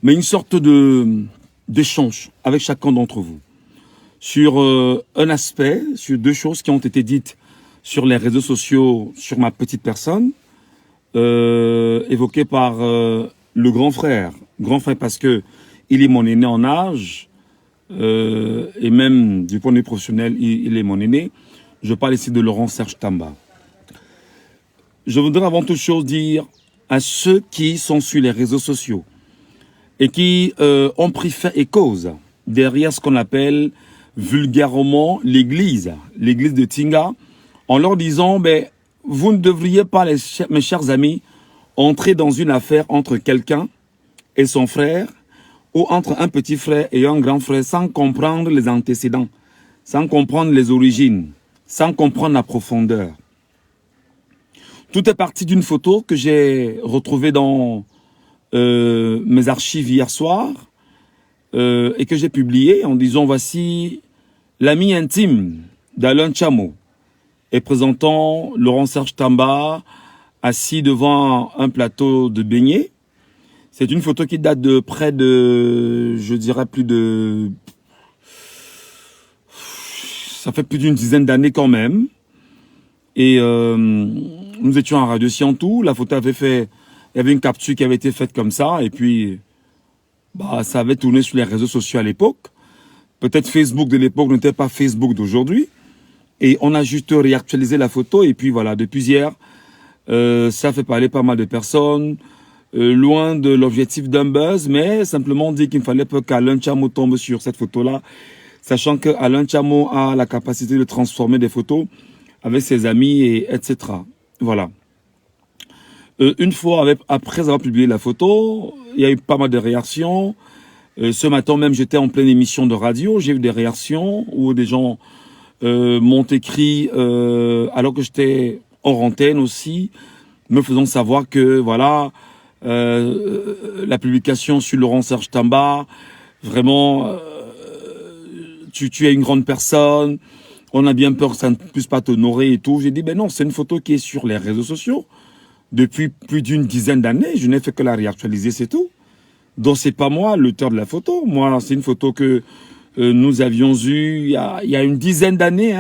mais une sorte d'échange avec chacun d'entre vous sur un aspect, sur deux choses qui ont été dites sur les réseaux sociaux, sur ma petite personne, évoquées par le grand frère. Grand frère parce que il est mon aîné en âge, et même du point de vue professionnel, il est mon aîné. Je parle ici de Laurent Serge Tamba. Je voudrais avant toute chose dire à ceux qui sont sur les réseaux sociaux et qui ont pris fait et cause derrière ce qu'on appelle vulgairement l'église de Tinga, en leur disant, ben, vous ne devriez pas, mes chers amis, entrer dans une affaire entre quelqu'un et son frère, ou entre un petit frère et un grand frère, sans comprendre les antécédents, sans comprendre les origines, sans comprendre la profondeur. Tout est parti d'une photo que j'ai retrouvée dans mes archives hier soir, et que j'ai publiée en disant, voici l'ami intime d'Alain Tchamo, et présentant Laurent Serge Tamba assis devant un plateau de beignets. C'est une photo qui date de près de, je dirais plus de... Ça fait plus d'une dizaine d'années quand même. Et nous étions à Radio Siantou. La photo avait fait... Il y avait une capture qui avait été faite comme ça. Et puis, bah, ça avait tourné sur les réseaux sociaux à l'époque. Peut-être Facebook de l'époque n'était pas Facebook d'aujourd'hui. Et on a juste réactualisé la photo. Et puis voilà, depuis hier, ça fait parler pas mal de personnes. Loin de l'objectif d'un buzz, mais simplement dit qu'il ne fallait pas qu'Alain Tchamo tombe sur cette photo-là, sachant qu'Alain Tchamo a la capacité de transformer des photos avec ses amis, et etc. Voilà. Une fois, après avoir publié la photo, il y a eu pas mal de réactions. Ce matin même, j'étais en pleine émission de radio, j'ai eu des réactions où des gens m'ont écrit, alors que j'étais hors antenne aussi, me faisant savoir que, voilà, la publication sur Laurent Serge Tamba, vraiment, tu es une grande personne, on a bien peur que ça ne puisse pas t'honorer et tout. J'ai dit, ben non, c'est une photo qui est sur les réseaux sociaux depuis plus d'une dizaine d'années, je n'ai fait que la réactualiser, c'est tout. Donc c'est pas moi l'auteur de la photo, moi c'est une photo que nous avions eue il y a une dizaine d'années,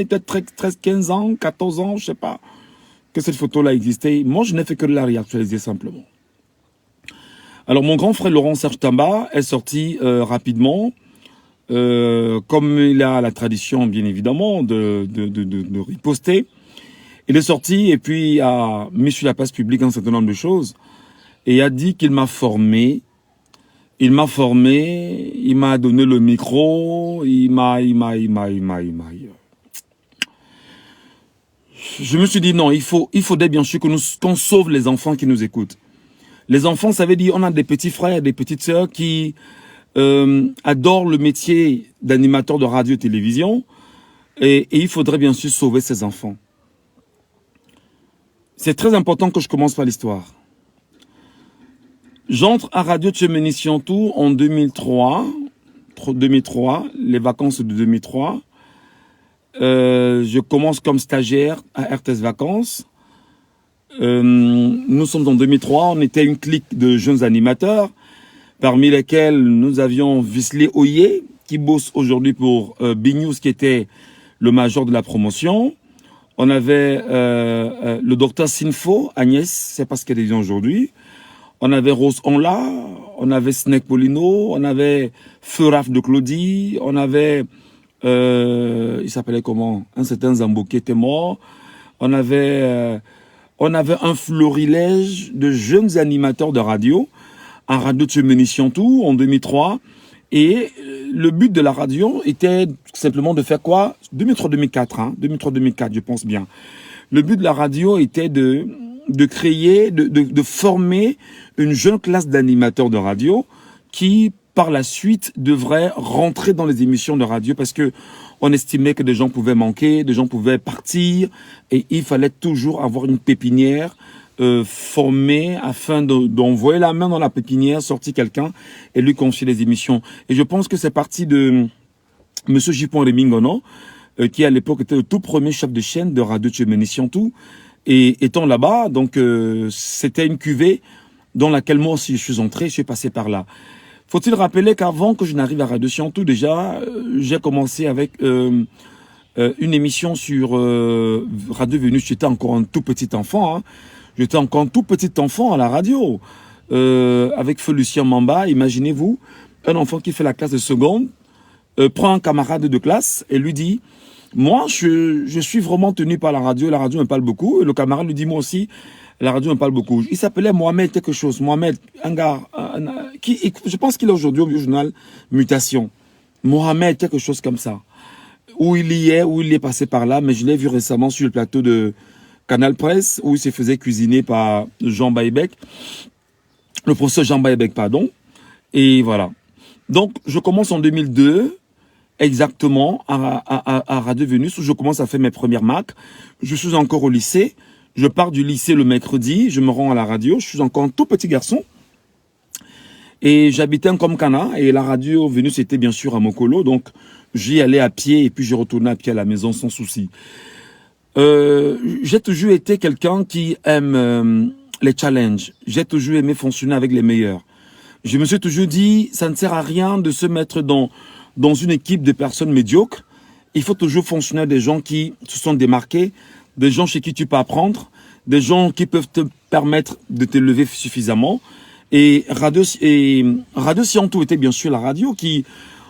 peut-être 13, 15 ans, 14 ans, je sais pas, que cette photo-là existait. Moi, je n'ai fait que de la réactualiser simplement. Alors, mon grand frère Laurent Serge Tamba est sorti rapidement, comme il a la tradition, bien évidemment, de riposter. Il est sorti et puis a mis sur la place publique un certain nombre de choses et a dit qu'il m'a formé. Il m'a formé, il m'a donné le micro, il m'a. Je me suis dit non, il faudrait bien sûr qu'on sauve les enfants qui nous écoutent. Les enfants, ça veut dire on a des petits frères, des petites sœurs qui adorent le métier d'animateur de radio-télévision et il faudrait bien sûr sauver ces enfants. C'est très important que je commence par l'histoire. J'entre à Radio Tchéménie Siantou en 2003, les vacances de 2003. Je commence comme stagiaire à RTS Vacances. Nous sommes en 2003, on était une clique de jeunes animateurs, parmi lesquels nous avions Visley Oye, qui bosse aujourd'hui pour B-News, qui était le major de la promotion. On avait le docteur Sinfo, Agnès, c'est pas ce qu'elle est aujourd'hui. On avait Rose Onla, on avait Snake Polino, on avait Feu Raf de Claudie, on avait... il s'appelait comment? Un certain Zambo qui était mort. On avait un florilège de jeunes animateurs de radio à Radio Tchéménie Siantou en 2003. Et le but de la radio était simplement de faire quoi? 2003-2004, hein? 2003-2004, je pense bien. Le but de la radio était de créer, de former une jeune classe d'animateurs de radio qui, par la suite, devrait rentrer dans les émissions de radio parce que on estimait que des gens pouvaient manquer, des gens pouvaient partir et il fallait toujours avoir une pépinière formée afin d'envoyer la main dans la pépinière, sortir quelqu'un et lui confier les émissions. Et je pense que c'est parti de Monsieur Jipon Remingono, qui à l'époque était le tout premier chef de chaîne de Radio Tchéménie Siantou. Et étant là-bas, donc c'était une cuvée dans laquelle moi aussi je suis entré, je suis passé par là. Faut-il rappeler qu'avant que je n'arrive à Radio Siantou, déjà, j'ai commencé avec une émission sur Radio Vénus. J'étais encore un tout petit enfant. Hein. J'étais encore un tout petit enfant à la radio. Avec Feu Lucien Mamba, imaginez-vous, un enfant qui fait la classe de seconde, prend un camarade de classe et lui dit « Moi, je suis vraiment tenu par la radio me parle beaucoup. » Et le camarade lui dit « Moi aussi, la radio me parle beaucoup. » Il s'appelait Mohamed quelque chose. Mohamed, un gars, qui, je pense qu'il est aujourd'hui au journal Mutation. Mohamed, quelque chose comme ça. Où il est passé par là, mais je l'ai vu récemment sur le plateau de Canal Presse, où il se faisait cuisiner par Jean Baïbec. Le professeur Jean Baïbec, pardon. Et voilà. Donc, je commence en 2002, exactement, à Radio Vénus, où je commence à faire mes premières marques. Je suis encore au lycée. Je pars du lycée le mercredi, je me rends à la radio. Je suis encore un tout petit garçon. Et j'habitais en Komkana. Et la radio Vénus était bien sûr à Mokolo. Donc, j'y allais à pied et puis je retournais à pied à la maison sans souci. J'ai toujours été quelqu'un qui aime les challenges. J'ai toujours aimé fonctionner avec les meilleurs. Je me suis toujours dit, ça ne sert à rien de se mettre dans une équipe de personnes médiocres. Il faut toujours fonctionner avec des gens qui se sont démarqués, des gens chez qui tu peux apprendre, des gens qui peuvent te permettre de t'élever suffisamment. Et Radio Siantou était bien sûr la radio qui,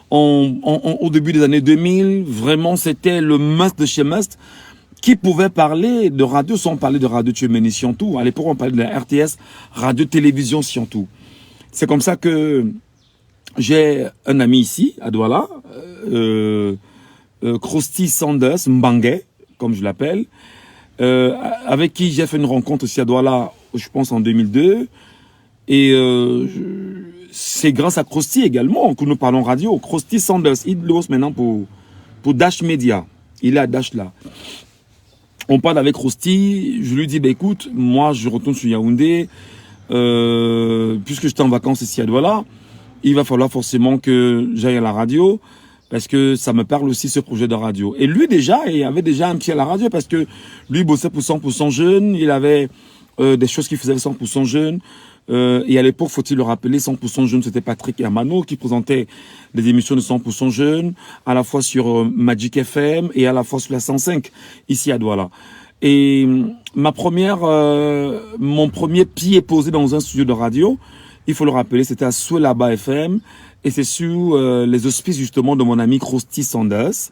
au début des années 2000, vraiment c'était le must de chez must. Qui pouvait parler de radio sans parler de Radio Tchouméni Siantou. À l'époque, on parlait de la RTS, Radio-Télévision Siantou. C'est comme ça que j'ai un ami ici, à Douala, Krusty Sanders Mbangue, comme je l'appelle, avec qui j'ai fait une rencontre aussi à Douala, je pense en 2002. Et c'est grâce à Krusty également que nous parlons radio. Krusty Sanders, il bosse maintenant pour Dash Media. Il est à Dash là. On parle avec Krusty, je lui dis, bah, écoute, moi je retourne sur Yaoundé, puisque j'étais en vacances ici à Douala, il va falloir forcément que j'aille à la radio, parce que ça me parle aussi ce projet de radio. Et lui déjà, il avait déjà un pied à la radio, parce que lui bossait pour 100% jeune, il avait des choses qu'il faisait 100% jeune, et à l'époque, faut-il le rappeler, 100% jeune, c'était Patrick Hermano qui présentait des émissions de 100% jeunes, à la fois sur Magic FM et à la fois sur la 105, ici à Douala. Et mon premier pied posé dans un studio de radio, il faut le rappeler, c'était à Souelaba FM, et c'est sous les auspices justement de mon ami Krusty Sanders,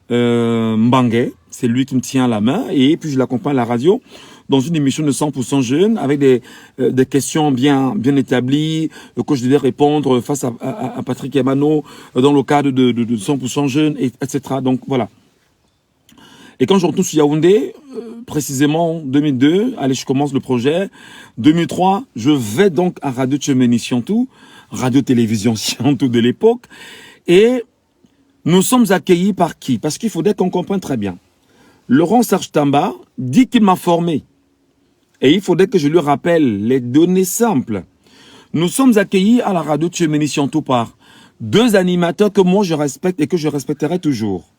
Mbangue, c'est lui qui me tient la main, et puis je l'accompagne à la radio, dans une émission de 100% jeunes, avec des questions bien établies, que je devais répondre face à Patrick Emano, dans le cadre de 100% jeunes, etc. Donc voilà. Et quand je retourne sur Yaoundé, précisément en 2002, allez, je commence le projet. 2003, je vais donc à Radio Tchouméni Siantou, Radio-Télévision Siantou de l'époque, et nous sommes accueillis par qui? Parce qu'il faudrait qu'on comprenne très bien. Laurent Serge Tamba dit qu'il m'a formé. Et il faudrait que je lui rappelle les données simples. Nous sommes accueillis à la radio Tchouméni Siantou par deux animateurs que moi je respecte et que je respecterai toujours.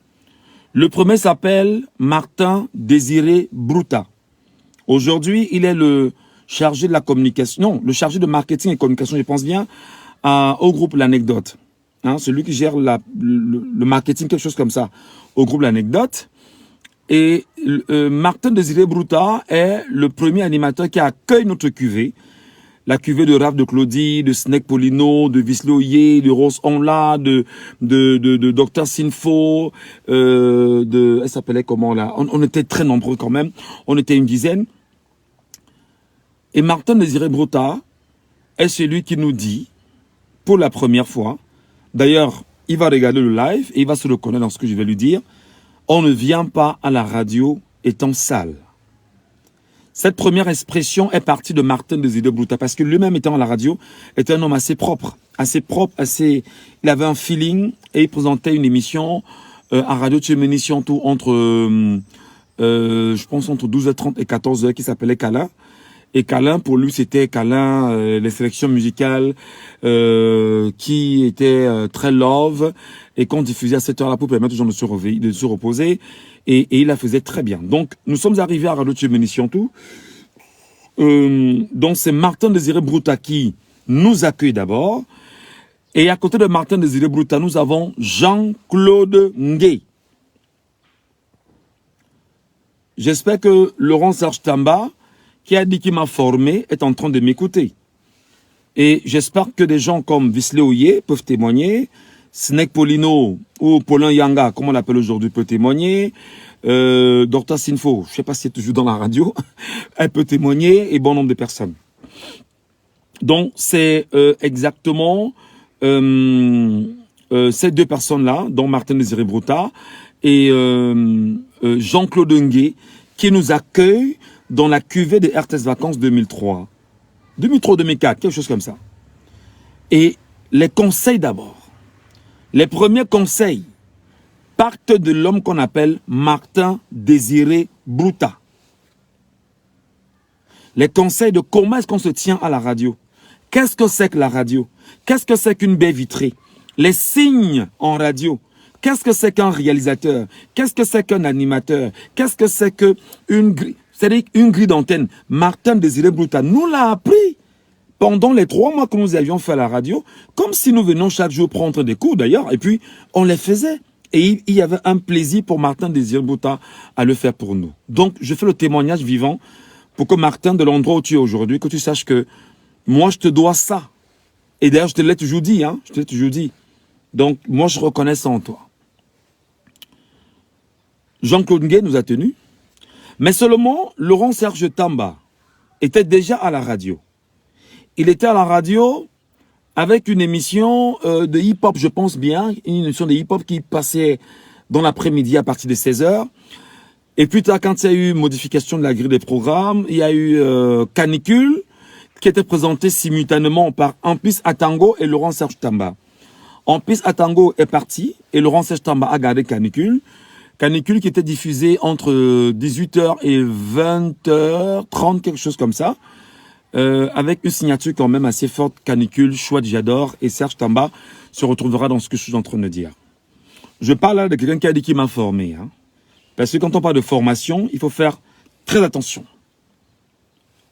Le premier s'appelle Martin Désiré Brouta. Aujourd'hui, il est le chargé de la communication, non, le chargé de marketing et communication, je pense bien, au groupe L'Anecdote. Hein, celui qui gère le marketing, quelque chose comme ça, au groupe L'Anecdote. Et Martin Désiré Brouta est le premier animateur qui accueille notre cuvée. La cuvée de Raph de Claudie, de Snake Polino, de Visloyer, de Rose Onla, de Dr Sinfo, elle s'appelait comment là? On était très nombreux quand même. On était une dizaine. Et Martin Désiré Brouta est celui qui nous dit, pour la première fois, d'ailleurs, il va regarder le live et il va se reconnaître dans ce que je vais lui dire, on ne vient pas à la radio étant sale. Cette première expression est partie de Martin Désiré Brouta parce que lui-même étant à la radio, était un homme assez propre, il avait un feeling et il présentait une émission à Radio Tchouméni Siantou je pense entre 12h30 et 14h qui s'appelait Câlin. Et Câlin, pour lui, c'était Câlin, les sélections musicales qui étaient très love et qu'on diffusait à cette heure-là pour permettre aux gens de se reposer. Et il la faisait très bien. Donc, nous sommes arrivés à Radio Tchouméni Siantou Donc c'est Martin Désiré Brouta qui nous accueille d'abord. Et à côté de Martin Désiré Brouta, nous avons Jean-Claude Ngué. J'espère que Laurent Serge Tamba, qui a dit qu'il m'a formé, est en train de m'écouter. Et j'espère que des gens comme Visley Oye peuvent témoigner, Snake Polino ou Paulin Yanga, comme on l'appelle aujourd'hui, peut témoigner. Dr Sinfo, je ne sais pas si c'est toujours dans la radio, elle peut témoigner, et bon nombre de personnes. Donc c'est exactement ces deux personnes-là, dont Martin Désiré Brouta et Jean-Claude Ngué, qui nous accueillent dans la cuvée des RTS Vacances 2003. 2003-2004, quelque chose comme ça. Et les conseils d'abord. Les premiers conseils partent de l'homme qu'on appelle Martin Désiré Brouta. Les conseils de comment est-ce qu'on se tient à la radio. Qu'est-ce que c'est que la radio? Qu'est-ce que c'est qu'une baie vitrée? Les signes en radio. Qu'est-ce que c'est qu'un réalisateur? Qu'est-ce que c'est qu'un animateur? Qu'est-ce que c'est qu'une grille? C'est-à-dire une grille d'antenne. Martin Désiré Brouta nous l'a appris pendant les 3 mois que nous avions fait à la radio, comme si nous venions chaque jour prendre des cours d'ailleurs, et puis on les faisait. Et il y avait un plaisir pour Martin Désiré Brouta à le faire pour nous. Donc je fais le témoignage vivant pour que Martin, de l'endroit où tu es aujourd'hui, que tu saches que moi je te dois ça. Et d'ailleurs je te l'ai toujours dit, hein, je te l'ai toujours dit. Donc moi je reconnais ça en toi. Jean-Claude Ngué nous a tenus, mais seulement Laurent Serge Tamba était déjà à la radio. Il était à la radio avec une émission de hip-hop, je pense bien, une émission de hip-hop qui passait dans l'après-midi à partir de 16h. Et plus tard, quand il y a eu modification de la grille des programmes, il y a eu Canicule, qui était présenté simultanément par Ampis Atango et Laurent Serge Tamba. Ampis Atango est parti et Laurent Serge Tamba a gardé Canicule. Canicule qui était diffusé entre 18h et 20h30, quelque chose comme ça. Avec une signature quand même assez forte, Canicule, Chouette J'adore, et Serge Tamba se retrouvera dans ce que je suis en train de dire. Je parle là de quelqu'un qui a dit qu'il m'a formé. Hein, parce que quand on parle de formation, il faut faire très attention.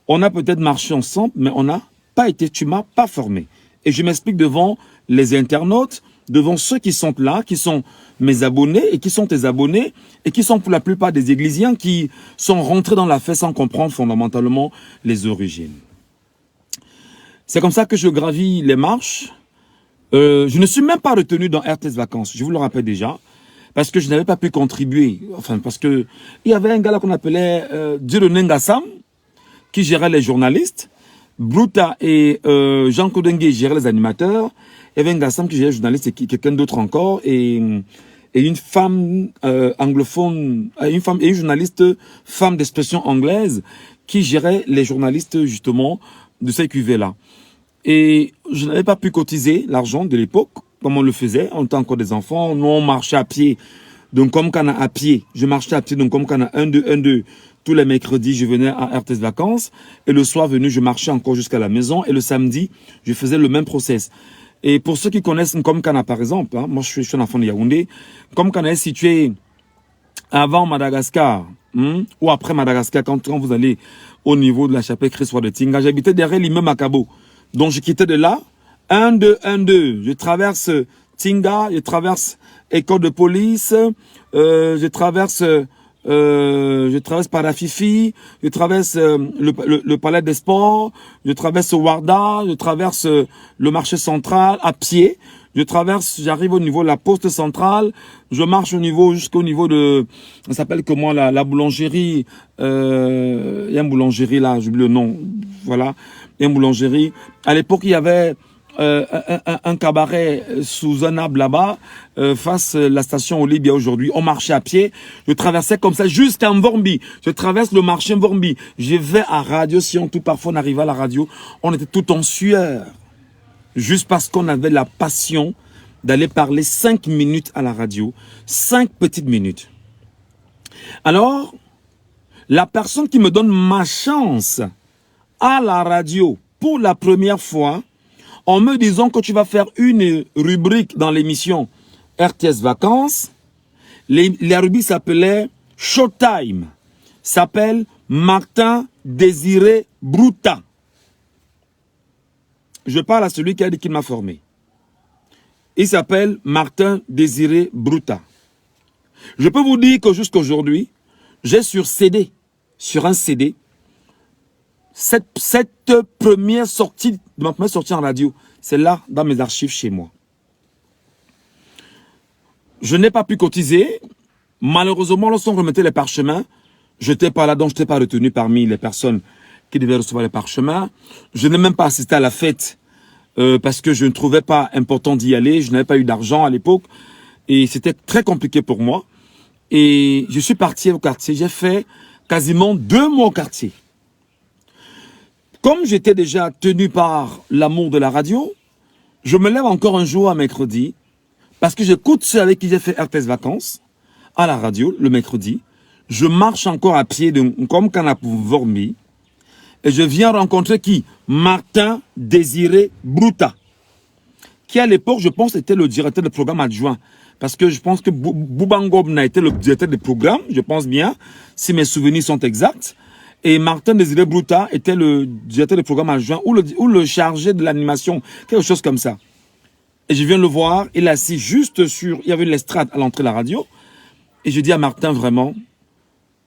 On a peut-être marché ensemble, mais on n'a pas été, tu m'as pas formé. Et je m'explique devant les internautes, devant ceux qui sont là, qui sont mes abonnés et qui sont tes abonnés et qui sont pour la plupart des églisiens qui sont rentrés dans la fête sans comprendre fondamentalement les origines. C'est comme ça que je gravis les marches. Je ne suis même pas retenu dans RTS Vacances, je vous le rappelle déjà, parce que je n'avais pas pu contribuer. Enfin, parce que il y avait un gars là qu'on appelait Dieudonné Ngassam, qui gérait les journalistes. Brouta et Jean-Claude Ngué géraient les animateurs. Il y avait un Ngassam qui gérait les journalistes et quelqu'un d'autre encore. Et une femme anglophone, une journaliste femme d'expression anglaise qui gérait les journalistes justement de ces cuvées-là. Et je n'avais pas pu cotiser l'argent de l'époque, comme on le faisait. On était encore des enfants. Nous, on marchait à pied. Donc, comme qu'on a à pied, je marchais à pied. Donc, comme qu'on a 1-2. Tous les mercredis, je venais à RTS Vacances. Et le soir venu, je marchais encore jusqu'à la maison. Et le samedi, je faisais le même process. Et pour ceux qui connaissent Nkomkana, par exemple, hein, moi, je suis un enfant de Yaoundé. Nkomkana est situé avant Madagascar, ou après Madagascar, quand vous allez au niveau de la chapelle Christ-Roi de Tinga. J'habitais derrière l'immeuble Makabo. Donc, je quittais de là. 1-2. Je traverse Tinga, je traverse école de police, je traverse Parafifi, je traverse le palais des sports, je traverse Warda, je traverse le marché central à pied, j'arrive au niveau de la poste centrale, je marche jusqu'au niveau de, ça s'appelle comment la boulangerie, il y a une boulangerie là, j'oublie le nom, voilà, il y a une boulangerie. À l'époque, il y avait un cabaret sous un arbre là-bas, face à la station Olibia aujourd'hui. On marchait à pied. Je traversais comme ça jusqu'à Mvormbi. Je traverse le marché Mvormbi. Je vais à Radio Sion-Tout. Parfois, on arrivait à la radio. On était tout en sueur. Juste parce qu'on avait la passion d'aller parler 5 minutes à la radio. 5 petites minutes. Alors, la personne qui me donne ma chance à la radio pour la première fois, en me disant que tu vas faire une rubrique dans l'émission RTS Vacances. La rubrique s'appelait Showtime. S'appelle Martin Désiré Brouta. Je parle à celui qui a dit qu'il m'a formé. Il s'appelle Martin Désiré Brouta. Je peux vous dire que jusqu'à aujourd'hui, j'ai sur CD, sur un CD, cette première sortie, ma première sortie en radio, c'est là, dans mes archives chez moi. Je n'ai pas pu cotiser. Malheureusement, lorsqu'on remettait les parchemins, je n'étais pas là, donc je n'étais pas retenu parmi les personnes qui devaient recevoir les parchemins. Je n'ai même pas assisté à la fête parce que je ne trouvais pas important d'y aller. Je n'avais pas eu d'argent à l'époque et c'était très compliqué pour moi. Et je suis parti au quartier. J'ai fait quasiment 2 mois au quartier. Comme j'étais déjà tenu par l'amour de la radio, je me lève encore un jour à mercredi parce que j'écoute ceux avec qui j'ai fait RTS Vacances à la radio le mercredi. Je marche encore à pied comme canapé vormi et je viens rencontrer qui? Martin Désiré Brouta, qui à l'époque, je pense, était le directeur de programme adjoint. Parce que je pense que Boubangobna était le directeur des programmes, je pense bien, si mes souvenirs sont exacts. Et Martin Désiré Brouta était le directeur des programmes adjoint ou le chargé de l'animation, quelque chose comme ça. Et je viens le voir, il est assis juste sur... Il y avait une estrade à l'entrée de la radio. Et je dis à Martin, vraiment,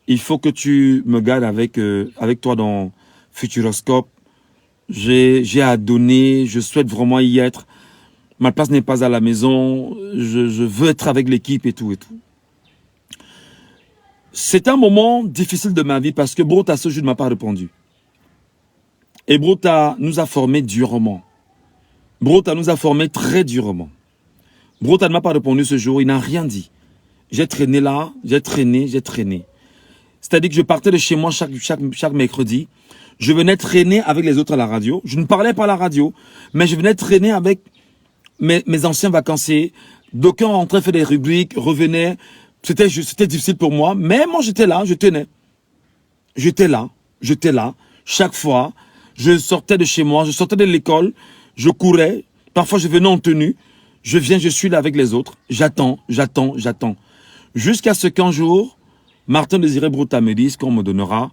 il faut que tu me gardes avec toi dans Futuroscope. J'ai à donner, je souhaite vraiment y être. Ma place n'est pas à la maison, je veux être avec l'équipe et tout et tout. C'est un moment difficile de ma vie parce que Brouta, ce jour, ne m'a pas répondu. Et Brouta nous a formés durement. Brouta nous a formés très durement. Brouta ne m'a pas répondu ce jour, il n'a rien dit. J'ai traîné là, j'ai traîné. C'est-à-dire que je partais de chez moi chaque mercredi. Je venais traîner avec les autres à la radio. Je ne parlais pas à la radio, mais je venais traîner avec mes anciens vacanciers. D'aucuns rentraient, faire des rubriques, revenaient. C'était difficile pour moi, mais moi j'étais là, je tenais. J'étais là. Chaque fois, je sortais de chez moi, je sortais de l'école, je courais. Parfois, je venais en tenue. Je viens, je suis là avec les autres. J'attends. Jusqu'à ce qu'un jour, Martin Désiré Brouta me dise qu'on me donnera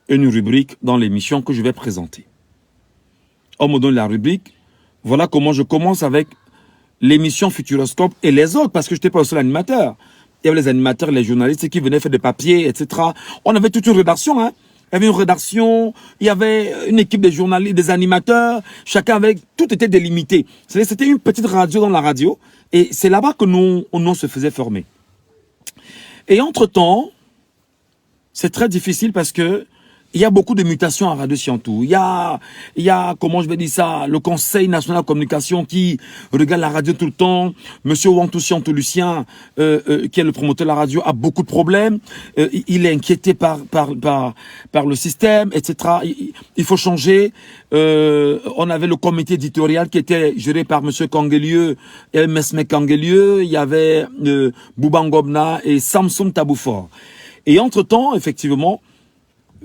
une rubrique dans l'émission que je vais présenter. On me donne la rubrique. Voilà comment je commence avec l'émission Futuroscope et les autres, parce que je n'étais pas le seul animateur. Il y avait les animateurs, les journalistes qui venaient faire des papiers, etc. On avait toute une rédaction, hein. Il y avait une rédaction, il y avait une équipe de journalistes, des animateurs, chacun avec, tout était délimité. C'était une petite radio dans la radio, et c'est là-bas que on se faisait former. Et entre-temps, c'est très difficile parce que il y a beaucoup de mutations à Radio Siantou. Il y a, comment je vais dire ça, le Conseil national de communication qui regarde la radio tout le temps. Monsieur Wantou Siantou Lucien, qui est le promoteur de la radio, a beaucoup de problèmes. Il est inquiété par le système, etc. Il faut changer. On avait le comité éditorial qui était géré par Monsieur Kanguelieu et Mesme Kanguelieu. Il y avait Boubangobna et Samson Taboufor. Et entre-temps, effectivement,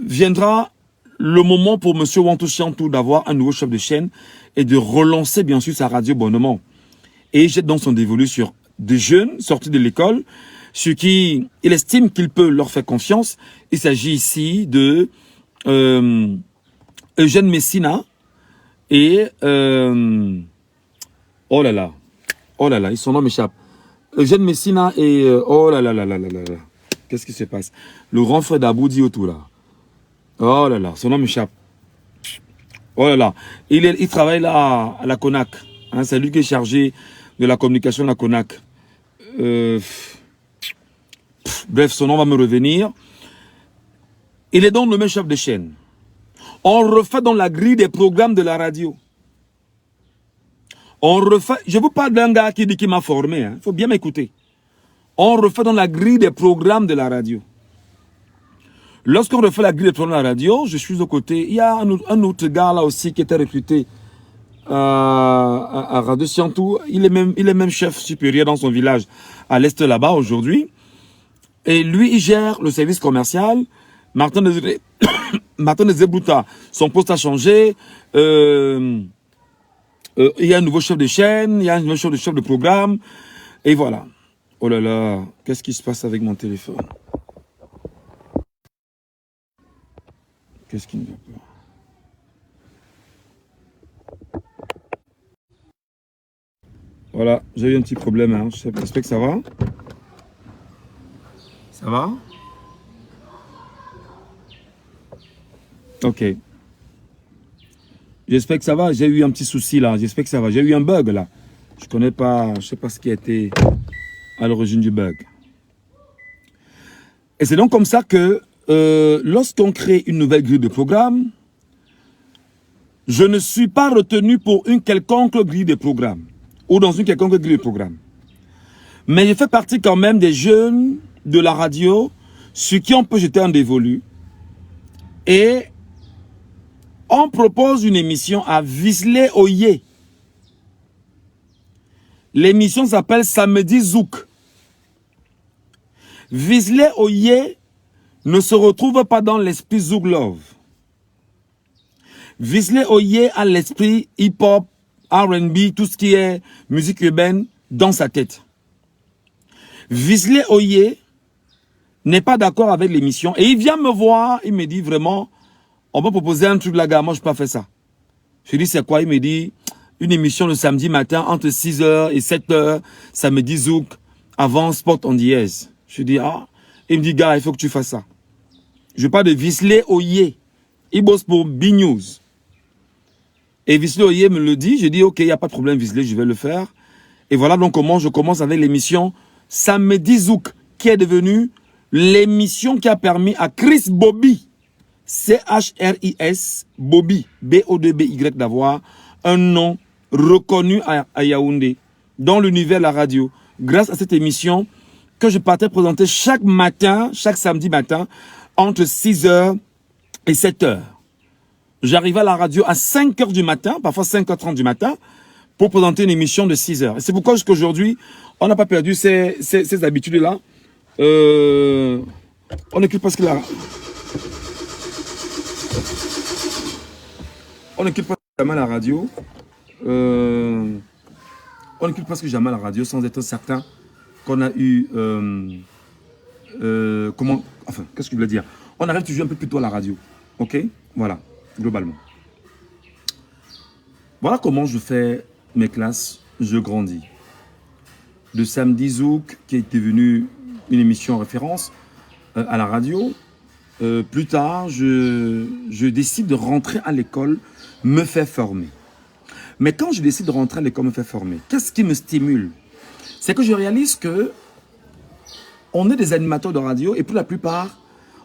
viendra le moment pour M. Wantou Siantou d'avoir un nouveau chef de chaîne et de relancer bien sûr sa radio bonnement. Et il jette donc son dévolu sur des jeunes sortis de l'école, sur qui il estime qu'il peut leur faire confiance. Il s'agit ici de Eugène Messina et oh là là, son nom m'échappe. Eugène Messina et oh là là là là là là là. Qu'est-ce qui se passe? Le grand frère d'Aboudi autour là. Oh là là, son nom m'échappe. Oh là là, il travaille là à la CONAC. Hein, c'est lui qui est chargé de la communication de la CONAC. Bref, son nom va me revenir. Il est donc nommé chef de chaîne. On refait dans la grille des programmes de la radio. On refait. Je vous parle d'un gars qui dit qu'il m'a formé. Il faut bien m'écouter. On refait dans la grille des programmes de la radio. Lorsqu'on refait la grille des programmes de la radio, je suis aux côtés. Il y a un autre gars là aussi qui était recruté à Radio Siantou. Il est même chef supérieur dans son village à l'est là-bas aujourd'hui. Et lui, il gère le service commercial. Martin Désiré Brouta, son poste a changé. Il y a un nouveau chef de chaîne, il y a un nouveau chef de programme. Et voilà. Oh là là, qu'est-ce qui se passe avec mon téléphone? Qu'est-ce qui ne va pas? Voilà, j'ai eu un petit problème. Hein. J'espère que ça va. Ça va? Ok. J'espère que ça va. J'ai eu un petit souci là. J'espère que ça va. J'ai eu un bug là. Je connais pas, je sais pas ce qui a été à l'origine du bug. Et c'est donc comme ça que lorsqu'on crée une nouvelle grille de programme, je ne suis pas retenu pour une quelconque grille de programme ou dans une quelconque grille de programme. Mais je fais partie quand même des jeunes de la radio sur qui on peut jeter un dévolu. Et on propose une émission à Visley Oye. L'émission s'appelle Samedi Zouk. Visley Oye ne se retrouve pas dans l'esprit Zouk Love. Visley Oye a l'esprit hip-hop, R&B, tout ce qui est musique urbaine dans sa tête. Visley Oye n'est pas d'accord avec l'émission et il vient me voir, il me dit vraiment, on va proposer un truc là, gars, moi je peux pas faire ça. Je lui dis c'est quoi? Il me dit, une émission le samedi matin entre 6h et 7h, samedi Zouk, avant Sport on Dièse. Je lui dis, ah, il me dit, gars, il faut que tu fasses ça. Je parle de Visley Oye. Il bosse pour B-News. Et Visley Oye me le dit, je dis, ok, il n'y a pas de problème Visley, je vais le faire. Et voilà donc comment je commence avec l'émission Samedi Zouk, qui est devenue l'émission qui a permis à Chris Bobby, C-H-R-I-S, Bobby, B-O-D-B-Y, d'avoir un nom reconnu à Yaoundé, dans l'univers de la radio. Grâce à cette émission que je partais présenter chaque matin, chaque samedi matin, entre 6h et 7h. J'arrivais à la radio à 5h du matin, parfois 5h30 du matin, pour présenter une émission de 6h. Et c'est pourquoi jusqu'à aujourd'hui, on n'a pas perdu ces habitudes-là. On écoute parce que la... On n'écoute pas jamais la radio. On n'écoute presque jamais la radio sans être certain qu'on a eu... comment... Enfin, qu'est-ce que je voulais dire? On arrive toujours un peu plus tôt à la radio. Ok? Voilà, globalement. Voilà comment je fais mes classes, je grandis. De Samedi Zouk, qui est devenu une émission en référence à la radio. Plus tard, je décide de rentrer à l'école, me faire former. Mais quand je décide de rentrer à l'école, me faire former, qu'est-ce qui me stimule? C'est que je réalise que on est des animateurs de radio et pour la plupart,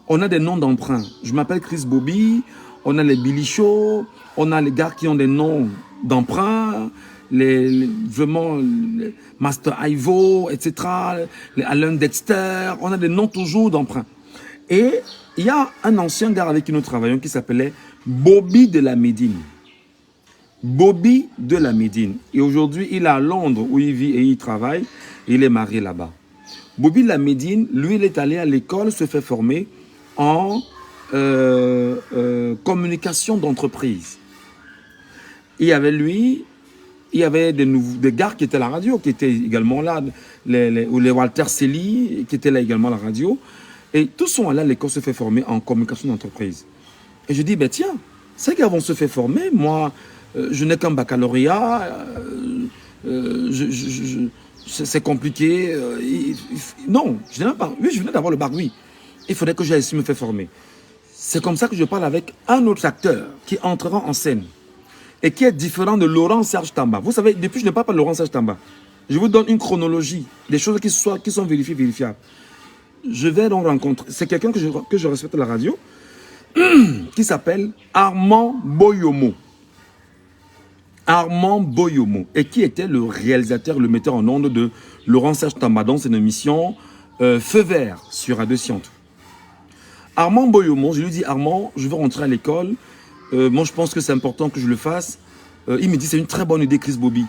on a des noms d'emprunt. Je m'appelle Chris Bobby, on a les Billy Show, on a les gars qui ont des noms d'emprunt, vraiment les Master Ivo, etc., les Alan Dexter, on a des noms toujours d'emprunt. Et il y a un ancien gars avec qui nous travaillons qui s'appelait Bobby de la Médine. Bobby de la Médine. Et aujourd'hui, il est à Londres où il vit et il travaille. Et il est marié là-bas. Bobby de la Médine, lui, il est allé à l'école se faire former en communication d'entreprise. Il y avait lui, il y avait des gars qui étaient à la radio, qui étaient également là, les Walter Selly, qui étaient là également à la radio. Et tous sont allés à l'école se faire former en communication d'entreprise. Et je dis, ben tiens, ces gars vont se faire former. Moi, je n'ai qu'un baccalauréat. C'est compliqué. Non, je n'ai même pas. Oui, je venais d'avoir le bac, oui. Il faudrait que j'aille ici me faire former. C'est comme ça que je parle avec un autre acteur qui entrera en scène et qui est différent de Laurent Serge Tamba. Vous savez, depuis je ne parle pas de Laurent Serge Tamba. Je vous donne une chronologie, des choses qui sont vérifiables. Je vais donc rencontrer, c'est quelqu'un que je respecte à la radio, qui s'appelle Armand Boyomo. Armand Boyomo, et qui était le réalisateur, le metteur en ondes de Laurent Serge Tamba dans une émission Feu Vert sur Radio Scientou. Armand Boyomo, je lui dis, Armand, je veux rentrer à l'école, moi je pense que c'est important que je le fasse. Il me dit, c'est une très bonne idée, Chris Bobby.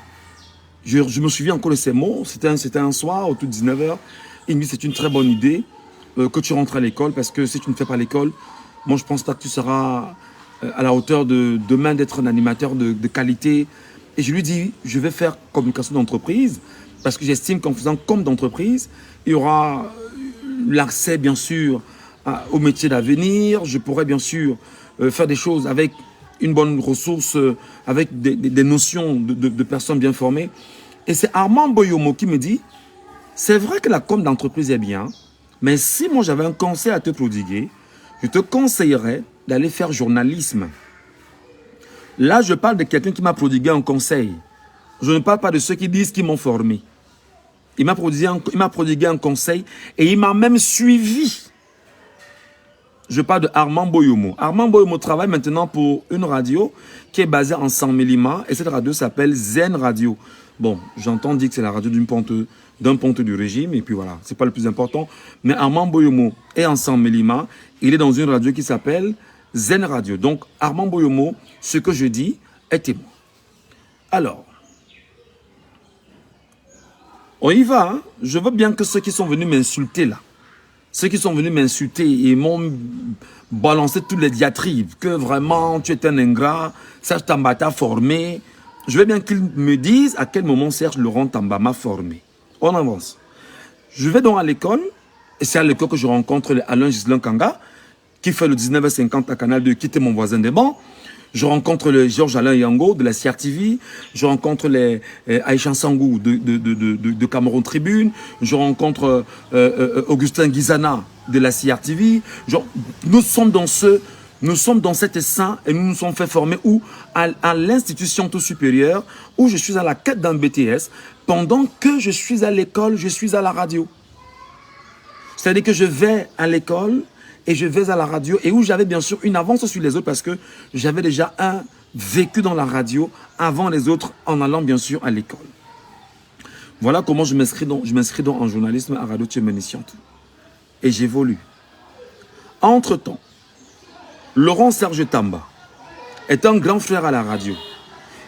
Je me souviens encore de ces mots, c'était un soir, autour de 19h. Il me dit, c'est une très bonne idée que tu rentres à l'école parce que si tu ne fais pas l'école, moi je pense pas que tu seras à la hauteur de demain d'être un animateur de qualité. Et je lui dis, je vais faire communication d'entreprise parce que j'estime qu'en faisant comme d'entreprise, il y aura l'accès bien sûr au métier d'avenir. Je pourrais bien sûr faire des choses avec une bonne ressource, avec des notions de personnes bien formées. Et c'est Armand Boyomo qui me dit, c'est vrai que la com d'entreprise est bien, mais si moi j'avais un conseil à te prodiguer, je te conseillerais d'aller faire journalisme. Là, je parle de quelqu'un qui m'a prodigué un conseil. Je ne parle pas de ceux qui disent qu'ils m'ont formé. Il m'a prodigué un conseil et il m'a même suivi. Je parle de Armand Boyomo. Armand Boyomo travaille maintenant pour une radio qui est basée en San Mélima et cette radio s'appelle Zen Radio. Bon, j'entends dire que c'est la radio d'un ponte du régime et puis voilà, c'est pas le plus important. Mais Armand Boyomo est en San Mélima, il est dans une radio qui s'appelle Zen Radio. Donc Armand Boyomo, ce que je dis est témoin. Alors, on y va, hein? Je veux bien que ceux qui sont venus m'insulter là, ceux qui sont venus m'insulter et m'ont balancé toutes les diatribes, que vraiment tu es un ingrat, Serge Tamba t'a formé. Je veux bien qu'ils me disent à quel moment Serge Laurent Tamba m'a formé. On avance. Je vais donc à l'école, et c'est à l'école que je rencontre Alain Gislain Kanga, qui fait le 19h50 à Canal 2, qui était mon voisin des bancs. Je rencontre le Georges Alain Yango de la CRTV. Je rencontre les Aïcha Sangou de Cameroun Tribune. Je rencontre Augustin Guizana de la CRTV. Nous sommes dans cet essaim et nous nous sommes fait former où à l'institution tout supérieure, où je suis à la quête d'un BTS. Pendant que je suis à l'école, je suis à la radio. C'est-à-dire que je vais à l'école et je vais à la radio et où j'avais bien sûr une avance sur les autres parce que j'avais déjà vécu dans la radio avant les autres en allant bien sûr à l'école. Voilà comment je m'inscris donc en journalisme à Radio Tchéménisciantou. Et j'évolue. Entre-temps, Laurent Serge Tamba est un grand frère à la radio.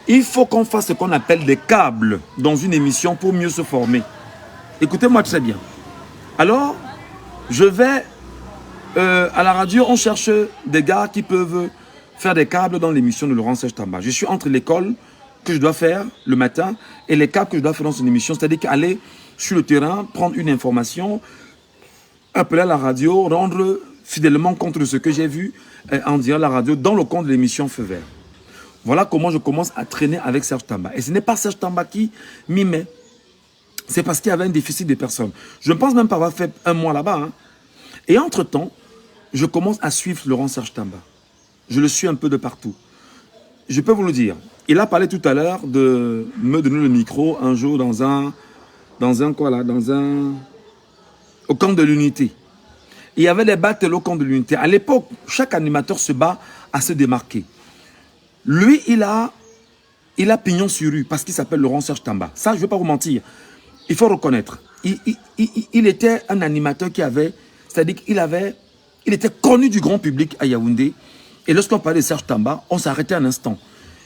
Il faut qu'on fasse ce qu'on appelle des câbles dans une émission pour mieux se former. Écoutez-moi très bien. Alors, je vais à la radio, on cherche des gars qui peuvent faire des câbles dans l'émission de Laurent Serge Tamba. Je suis entre l'école que je dois faire le matin et les câbles que je dois faire dans son émission. C'est-à-dire qu'aller sur le terrain, prendre une information, appeler à la radio, rendre fidèlement compte de ce que j'ai vu en direct à la radio dans le compte de l'émission Feu Vert. Voilà comment je commence à traîner avec Serge Tamba. Et ce n'est pas Serge Tamba qui m'y met. C'est parce qu'il y avait un déficit de personnes. Je ne pense même pas avoir fait un mois là-bas. Hein. Et entre-temps, je commence à suivre Laurent Serge Tamba. Je le suis un peu de partout. Je peux vous le dire. Il a parlé tout à l'heure de me donner le micro un jour au camp de l'unité. Il y avait des battles au camp de l'unité. À l'époque, chaque animateur se bat à se démarquer. Lui, il a pignon sur rue parce qu'il s'appelle Laurent Serge Tamba. Ça, je ne vais pas vous mentir. Il faut reconnaître. Il était un animateur qui avait... C'est-à-dire qu'il était connu du grand public à Yaoundé. Et lorsqu'on parlait de Serge Tamba, on s'arrêtait un instant.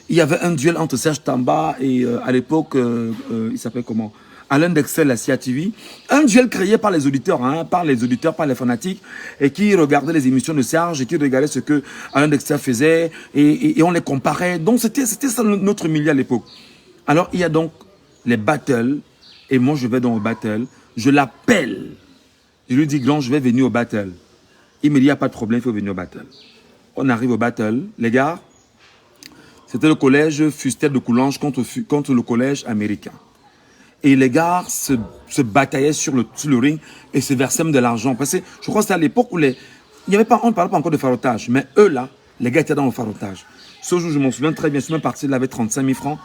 Il y avait un duel entre Serge Tamba et à l'époque, il s'appelait comment? Alain Dexel, la CRTV. Un duel créé par les auditeurs, par les fanatiques, et qui regardaient les émissions de Serge, et qui regardaient ce que Alain Dexel faisait, et on les comparait. Donc c'était ça notre milieu à l'époque. Alors il y a donc les battles, et moi je vais dans le battle, je l'appelle. Je lui dis, Glan, je vais venir au battle. Il me dit, il n'y a pas de problème, il faut venir au battle. On arrive au battle. Les gars, c'était le collège Fustel de Coulanges contre le collège américain. Et les gars se bataillaient sur le ring et se versaient même de l'argent. Parce que je crois que c'était à l'époque où on ne parlait pas encore de farotage. Mais eux, là, les gars étaient dans le farotage. Ce jour, je m'en souviens très bien, je suis même parti là avec 35 000 francs.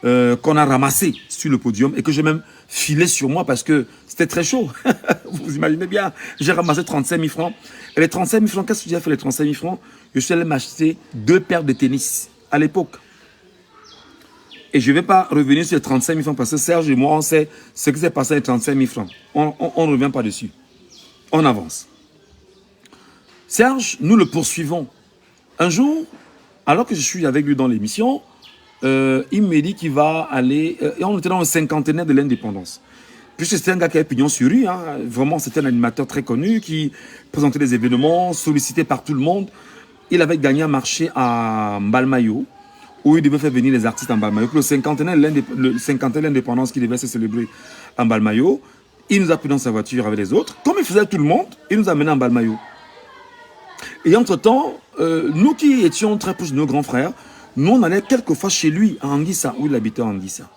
Qu'on a ramassé sur le podium et que j'ai même filé sur moi parce que c'était très chaud. Vous imaginez bien, j'ai ramassé 35 000 francs. Et les 35 000 francs, qu'est-ce que j'ai fait les 35 000 francs? Je suis allé m'acheter 2 paires de tennis à l'époque. Et je ne vais pas revenir sur les 35 000 francs parce que Serge et moi, on sait ce qui s'est passé avec les 35 000 francs. On ne revient pas dessus. On avance. Serge, nous le poursuivons. Un jour, alors que je suis avec lui dans l'émission, il me dit qu'il va aller... et on était dans le cinquantenaire de l'indépendance. Puisque c'était un gars qui avait pignon sur rue. Vraiment, c'était un animateur très connu qui présentait des événements, sollicité par tout le monde. Il avait gagné un marché à Mbalmayo, où il devait faire venir les artistes en Mbalmayo. Le cinquantenaire de l'indépendance qui devait se célébrer en Mbalmayo, il nous a pris dans sa voiture avec les autres. Comme il faisait tout le monde, il nous a amenés en Mbalmayo. Et entre-temps, nous qui étions très proches de nos grands frères, nous on allait quelquefois chez lui, à Anguissa, où il habitait à Anguissa.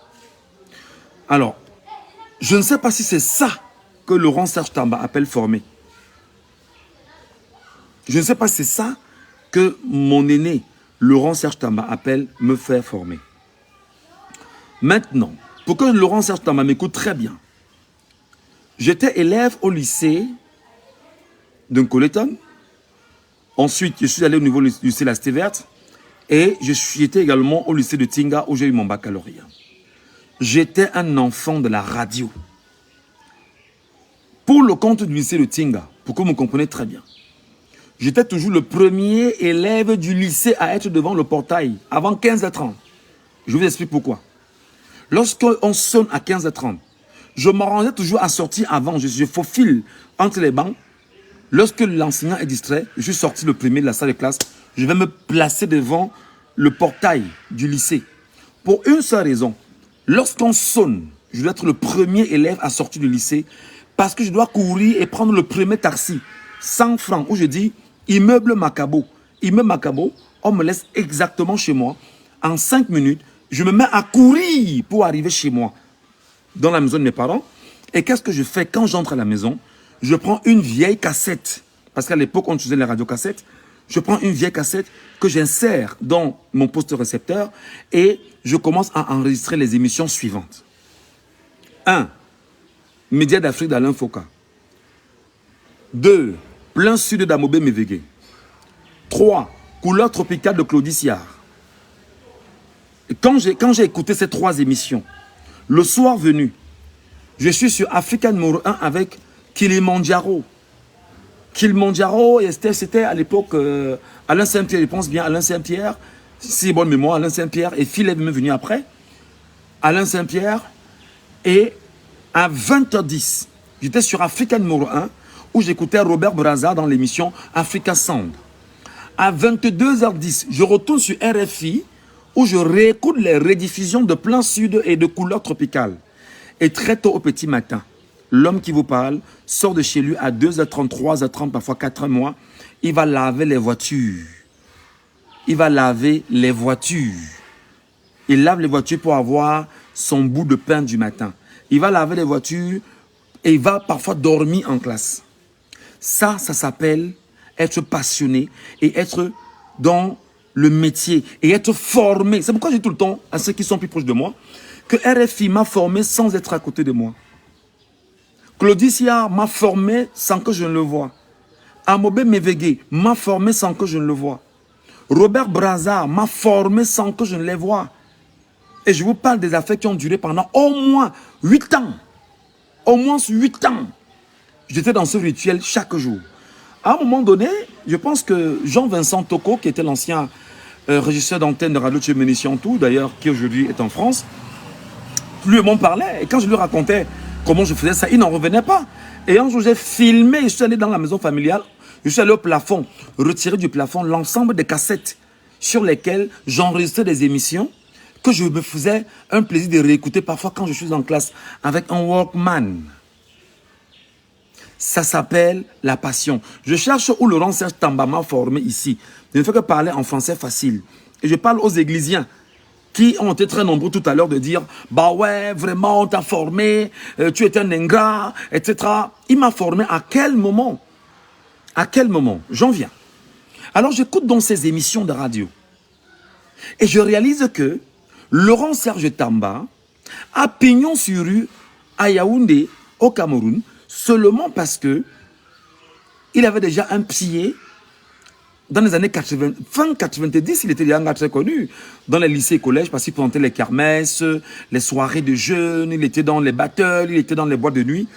Alors, je ne sais pas si c'est ça que Laurent Serge Tamba appelle former. Je ne sais pas si c'est ça que mon aîné, Laurent Serge Tamba, appelle me faire former. Maintenant, pour que Laurent Serge Tamba m'écoute très bien, j'étais élève au lycée de Coleton. Ensuite, je suis allé au niveau du lycée La Cité Verte. Et j'étais également au lycée de Tinga où j'ai eu mon baccalauréat. J'étais un enfant de la radio. Pour le compte du lycée de Tinga, pour que vous me compreniez très bien, j'étais toujours le premier élève du lycée à être devant le portail avant 15h30. Je vous explique pourquoi. Lorsqu'on sonne à 15h30, je m'arrangeais toujours à sortir avant. Je faufile entre les bancs. Lorsque l'enseignant est distrait, je suis sorti le premier de la salle de classe. Je vais me placer devant le portail du lycée. Pour une seule raison. Lorsqu'on sonne, je dois être le premier élève à sortir du lycée parce que je dois courir et prendre le premier taxi. 100 francs où je dis immeuble Macabo. Immeuble Macabo, on me laisse exactement chez moi. En 5 minutes, je me mets à courir pour arriver chez moi, dans la maison de mes parents. Et qu'est-ce que je fais quand j'entre à la maison? Je prends une vieille cassette. Parce qu'à l'époque, on utilisait les radiocassettes. Je prends une vieille cassette que j'insère dans mon poste récepteur et je commence à enregistrer les émissions suivantes. 1. Médias d'Afrique d'Alain Foka. 2. Plein sud d'Amobé Mévégué. 3. Couleur tropicale de Claudie Siard. Quand j'ai écouté ces 3 émissions, le soir venu, je suis sur Africa numéro 1 avec Kilimandjaro. Kilimandjaro, c'était à l'époque Alain Saint-Pierre, je pense bien, Alain Saint-Pierre, si bonne mémoire, Alain Saint-Pierre, et Phil est venu après. Alain Saint-Pierre, et à 20h10, j'étais sur Africa numéro 1, où j'écoutais Robert Braza dans l'émission Africa Sound. À 22h10, je retourne sur RFI, où je réécoute les rediffusions de Plein Sud et de Couleur Tropicale. Et très tôt au petit matin, l'homme qui vous parle sort de chez lui à 2h30, 3h30, parfois 4h moins. Il va laver les voitures. Il va laver les voitures. Il lave les voitures pour avoir son bout de pain du matin. Il va laver les voitures et il va parfois dormir en classe. Ça s'appelle être passionné et être dans le métier et être formé. C'est pourquoi je dis tout le temps à ceux qui sont plus proches de moi que RFI m'a formé sans être à côté de moi. Claudie Siard m'a formé sans que je ne le voie. Amobé Mévégué m'a formé sans que je ne le voie. Robert Braza m'a formé sans que je ne les voie. Et je vous parle des affaires qui ont duré pendant au moins 8 ans. Au moins 8 ans. J'étais dans ce rituel chaque jour. À un moment donné, je pense que Jean-Vincent Toko, qui était l'ancien régisseur d'antenne de Radio Tchéménissiantou, d'ailleurs, qui aujourd'hui est en France, lui m'en parlait. Et quand je lui racontais comment je faisais ça, il n'en revenait pas. Et un jour, j'ai filmé, je suis allé dans la maison familiale, je suis allé au plafond, retirer du plafond l'ensemble des cassettes sur lesquelles j'enregistrais des émissions que je me faisais un plaisir de réécouter parfois quand je suis en classe avec un Walkman. Ça s'appelle la passion. Je cherche où Laurent Serge Tamba m'a formé ici. Je ne fais que parler en français facile. Et je parle aux églisiens qui ont été très nombreux tout à l'heure de dire « Bah ouais, vraiment, on t'a formé, tu es un ingrat, etc. » Il m'a formé à quel moment? À quel moment? J'en viens. Alors j'écoute donc ces émissions de radio. Et je réalise que Laurent Serge Tamba a pignon sur rue à Yaoundé, au Cameroun, seulement parce que il avait déjà un pied dans les années 80, fin 90, il était déjà un gars très connu dans les lycées et collèges parce qu'il présentait les kermesses, les soirées de jeunes, il était dans les battles, il était dans les boîtes de nuit.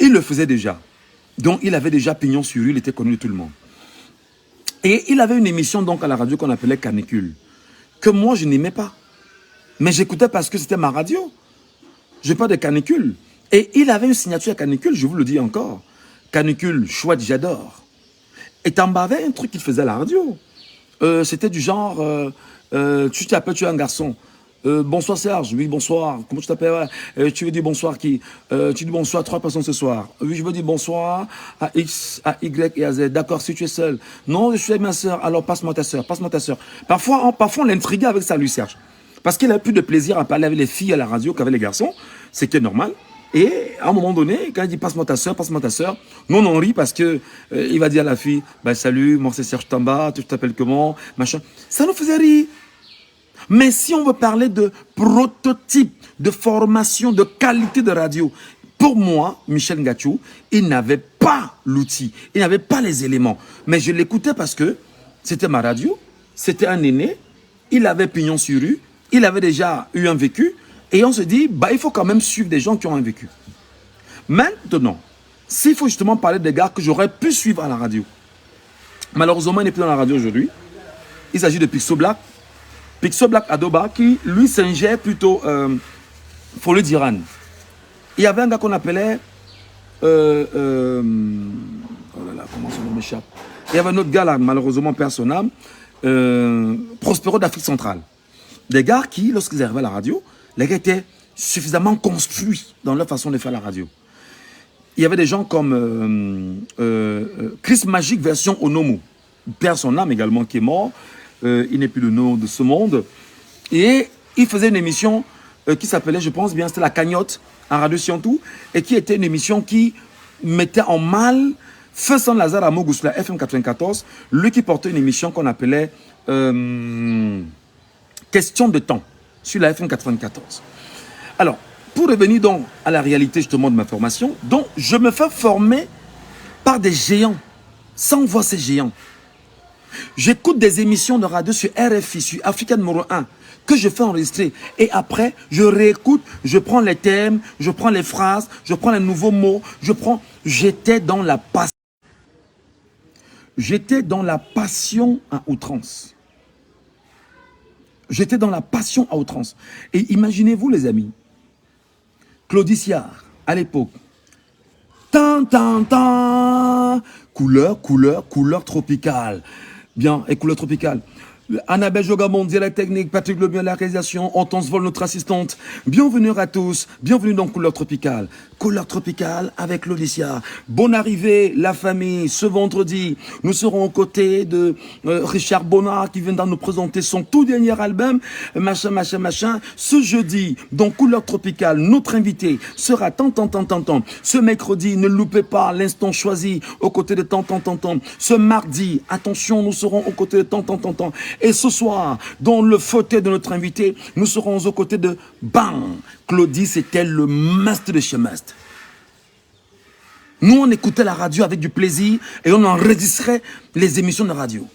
Il le faisait déjà. Donc il avait déjà pignon sur rue, il était connu de tout le monde. Et il avait une émission donc à la radio qu'on appelait Canicule, que moi je n'aimais pas. Mais j'écoutais parce que c'était ma radio. Je parle de Canicule. Et il avait une signature à Canicule, je vous le dis encore. Canicule, chouette, j'adore. Et Tamba avait un truc qu'il faisait à la radio. C'était du genre, tu t'appelles, tu es un garçon. Bonsoir Serge, oui bonsoir, comment tu t'appelles? Tu veux dire bonsoir qui? Tu dis bonsoir à 3 personnes ce soir. Oui, je veux dire bonsoir à X, à Y et à Z. D'accord, si tu es seul. Non, je suis avec ma soeur, alors passe-moi ta soeur, passe-moi ta soeur. Parfois on l'intriguait avec ça, lui Serge. Parce qu'il a plus de plaisir à parler avec les filles à la radio qu'avec les garçons, c'était normal. Et à un moment donné, quand il dit passe-moi ta soeur, nous on en rit parce que il va dire à la fille, bah salut, moi c'est Serge Tamba, tu t'appelles comment, machin. Ça nous faisait rire. Mais si on veut parler de prototype, de formation, de qualité de radio, pour moi, Michel Ngatsou, il n'avait pas l'outil, il n'avait pas les éléments. Mais je l'écoutais parce que c'était ma radio, c'était un aîné, il avait pignon sur rue, il avait déjà eu un vécu, et on se dit, bah, il faut quand même suivre des gens qui ont un vécu. Maintenant, s'il faut justement parler des gars que j'aurais pu suivre à la radio, malheureusement, il n'est plus dans la radio aujourd'hui, il s'agit de Pixo Black, Pixo Black Adoba qui, lui, singeait plutôt Folie d'Iran. Il y avait un gars qu'on appelait... oh là là, comment son nom m'échappe. Il y avait un autre gars là, malheureusement, personne âme, Prospero d'Afrique centrale. Des gars qui, lorsqu'ils arrivaient à la radio, les gars étaient suffisamment construits dans leur façon de faire la radio. Il y avait des gens comme Chris Magic version Onomu. Père son âme également qui est mort. Il n'est plus le nom de ce monde. Et il faisait une émission qui s'appelait, je pense bien, c'était La Cagnotte à Radio Siantou, et qui était une émission qui mettait en mal Feu San Lazare à Mogousla, FM 94, lui qui portait une émission qu'on appelait Question de temps sur la FM 94. Alors, pour revenir donc à la réalité justement de ma formation, donc je me fais former par des géants, sans voir ces géants. J'écoute des émissions de radio sur RFI, sur Africa numéro 1, que je fais enregistrer. Et après, je réécoute, je prends les thèmes, je prends les phrases, je prends les nouveaux mots, J'étais dans la passion. J'étais dans la passion à outrance. J'étais dans la passion à outrance. Et imaginez-vous les amis, Claudie Siard, à l'époque, couleur tropicale. Bien, et couleur tropicale. Annabelle Jogamon, direct technique, Patrick Lebion, la réalisation, Hortense Vol, notre assistante. Bienvenue à tous, bienvenue dans Couleur Tropicale. Couleur Tropicale avec Lodicia. Bonne arrivée, la famille. Ce vendredi, nous serons aux côtés de Richard Bonnard qui viendra nous présenter son tout dernier album, machin. Ce jeudi, dans Couleur Tropicale, notre invité sera tant. Ce mercredi, ne loupez pas l'instant choisi aux côtés de tant. Ce mardi, attention, nous serons aux côtés de tant. Et ce soir, dans le fauteuil de notre invité, nous serons aux côtés de Bang. Claudie, c'était le must de chez must. Nous, on écoutait la radio avec du plaisir et on enregistrait les émissions de radio.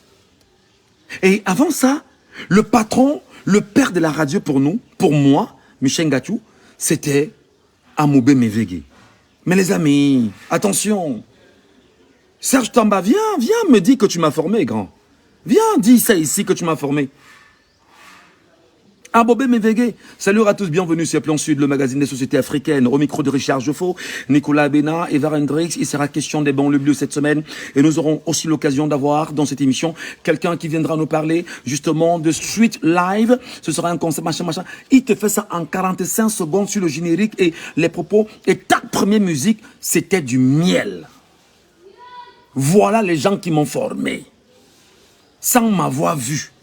Et avant ça, le patron, le père de la radio pour nous, pour moi, Michel Ngatsou, c'était Amoubé Mévégué. Mais les amis, attention. Serge Tamba, viens me dire que tu m'as formé, grand. Viens, dis ça ici que tu m'as formé. Abobé Mévégué. Salut à tous, bienvenue sur Plan Sud, le magazine des sociétés africaines. Au micro de Richard Joffo, Nicolas Bénat et Varendrix. Il sera question des banlieues bleues cette semaine. Et nous aurons aussi l'occasion d'avoir dans cette émission quelqu'un qui viendra nous parler justement de Street Live. Ce sera un concept, machin. Il te fait ça en 45 secondes sur le générique et les propos. Et ta première musique, c'était du miel. Voilà les gens qui m'ont formé. Sans m'avoir vu,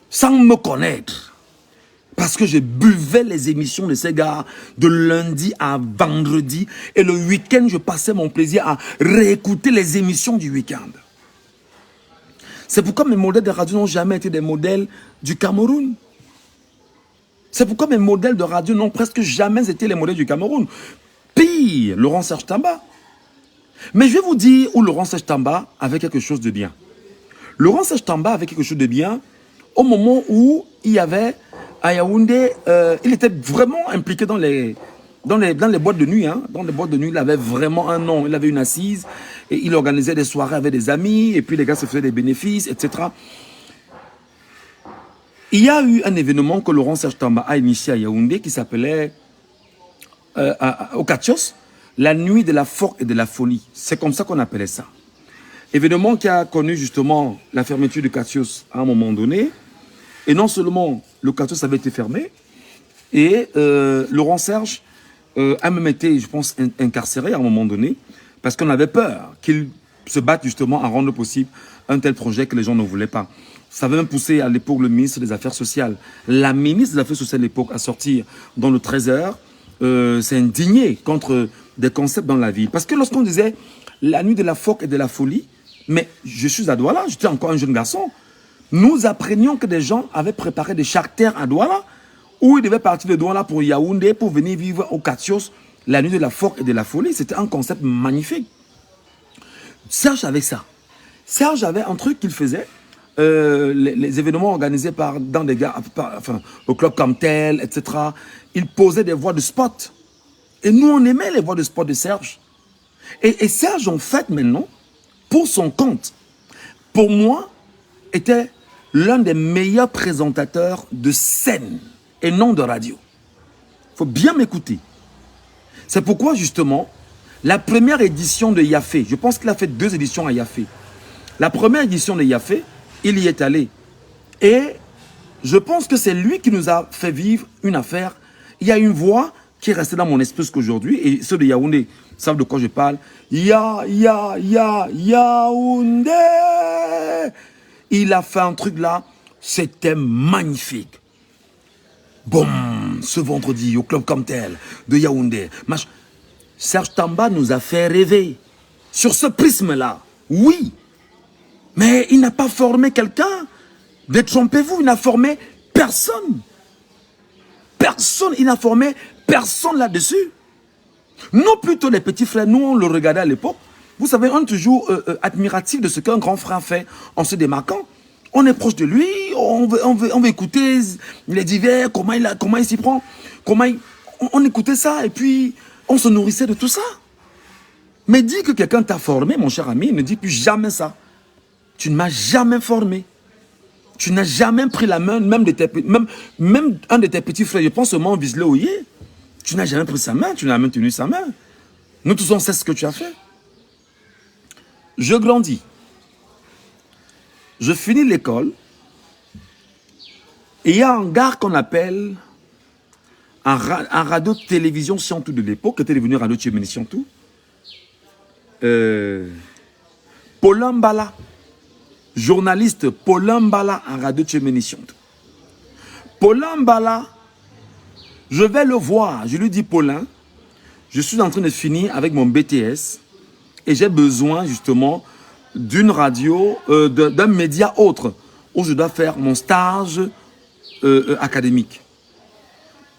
sans me connaître, parce que je buvais les émissions de ces gars de lundi à vendredi, et le week-end, je passais mon plaisir à réécouter les émissions du week-end. C'est pourquoi mes modèles de radio n'ont jamais été des modèles du Cameroun. C'est pourquoi mes modèles de radio n'ont presque jamais été les modèles du Cameroun. Pire, Laurent Serge Tamba. Mais je vais vous dire où Laurent Serge Tamba avait quelque chose de bien. Laurent Serge Tamba avait quelque chose de bien au moment où il y avait à Yaoundé, il était vraiment impliqué dans les boîtes de nuit. Hein. Dans les boîtes de nuit, il avait vraiment un nom, il avait une assise et il organisait des soirées avec des amis et puis les gars se faisaient des bénéfices, etc. Il y a eu un événement que Laurent Serge Tamba a initié à Yaoundé qui s'appelait au Kachos, la nuit de la force et de la folie. C'est comme ça qu'on appelait ça. Événement qui a connu justement la fermeture du Katios à un moment donné. Et non seulement le Katios avait été fermé, Et Laurent Serge a même été, je pense, incarcéré à un moment donné, parce qu'on avait peur qu'il se batte justement à rendre possible un tel projet que les gens ne voulaient pas. Ça avait même poussé à l'époque le ministre des Affaires sociales. La ministre des Affaires sociales à l'époque à sortir dans le 13h, s'est indignée contre des concepts dans la ville. Parce que lorsqu'on disait la nuit de la phoque et de la folie, mais je suis à Douala, j'étais encore un jeune garçon, nous apprenions que des gens avaient préparé des charters à Douala, où ils devaient partir de Douala pour Yaoundé, pour venir vivre au Katios, la nuit de la phoque et de la folie. C'était un concept magnifique. Serge avait ça. Serge avait un truc qu'il faisait, les événements organisés dans des gars, enfin, au club Camtel, etc. Il posait des voix de spot. Et nous, on aimait les voix de spot de Serge. Et Serge, en fait, maintenant, pour son compte, pour moi, était l'un des meilleurs présentateurs de scène et non de radio. Il faut bien m'écouter. C'est pourquoi, justement, la première édition de Yafé, je pense qu'il a fait 2 éditions à Yafé. La première édition de Yafé, il y est allé. Et je pense que c'est lui qui nous a fait vivre une affaire. Il y a une voix qui est restée dans mon esprit jusqu'aujourd'hui, et ceux de Yaoundé savent de quoi je parle. Yaoundé. Il a fait un truc là, c'était magnifique. Bon, ce vendredi au club Camtel de Yaoundé, Serge Tamba nous a fait rêver sur ce prisme-là. Oui, mais il n'a pas formé quelqu'un. Détrompez-vous, il n'a formé personne. Personne, il n'a formé personne là-dessus. Nous, plutôt les petits frères, nous, on le regardait à l'époque. Vous savez, on est toujours admiratif de ce qu'un grand frère fait en se démarquant. On est proche de lui, on veut écouter les divers, comment il s'y prend, on écoutait ça et puis on se nourrissait de tout ça. Mais dis que quelqu'un t'a formé, mon cher ami, ne dis plus jamais ça. Tu ne m'as jamais formé. Tu n'as jamais pris la main, même un de tes petits frères, je pense au Mont Vislé Oyer. Tu n'as jamais pris sa main, tu n'as même tenu sa main. Nous tous on sait ce que tu as fait. Je grandis. Je finis l'école. Et il y a un gars qu'on appelle un radio-télévision Siantou de l'époque, qui était devenu Radio-Tchéménie Siantou. Paulin Mbala. Journaliste Paulin Mbala à Radio-Tchéménie Siantou. Paulin Mbala, je vais le voir. Je lui dis, Paulin, je suis en train de finir avec mon BTS et j'ai besoin justement d'une radio, d'un média autre où je dois faire mon stage académique.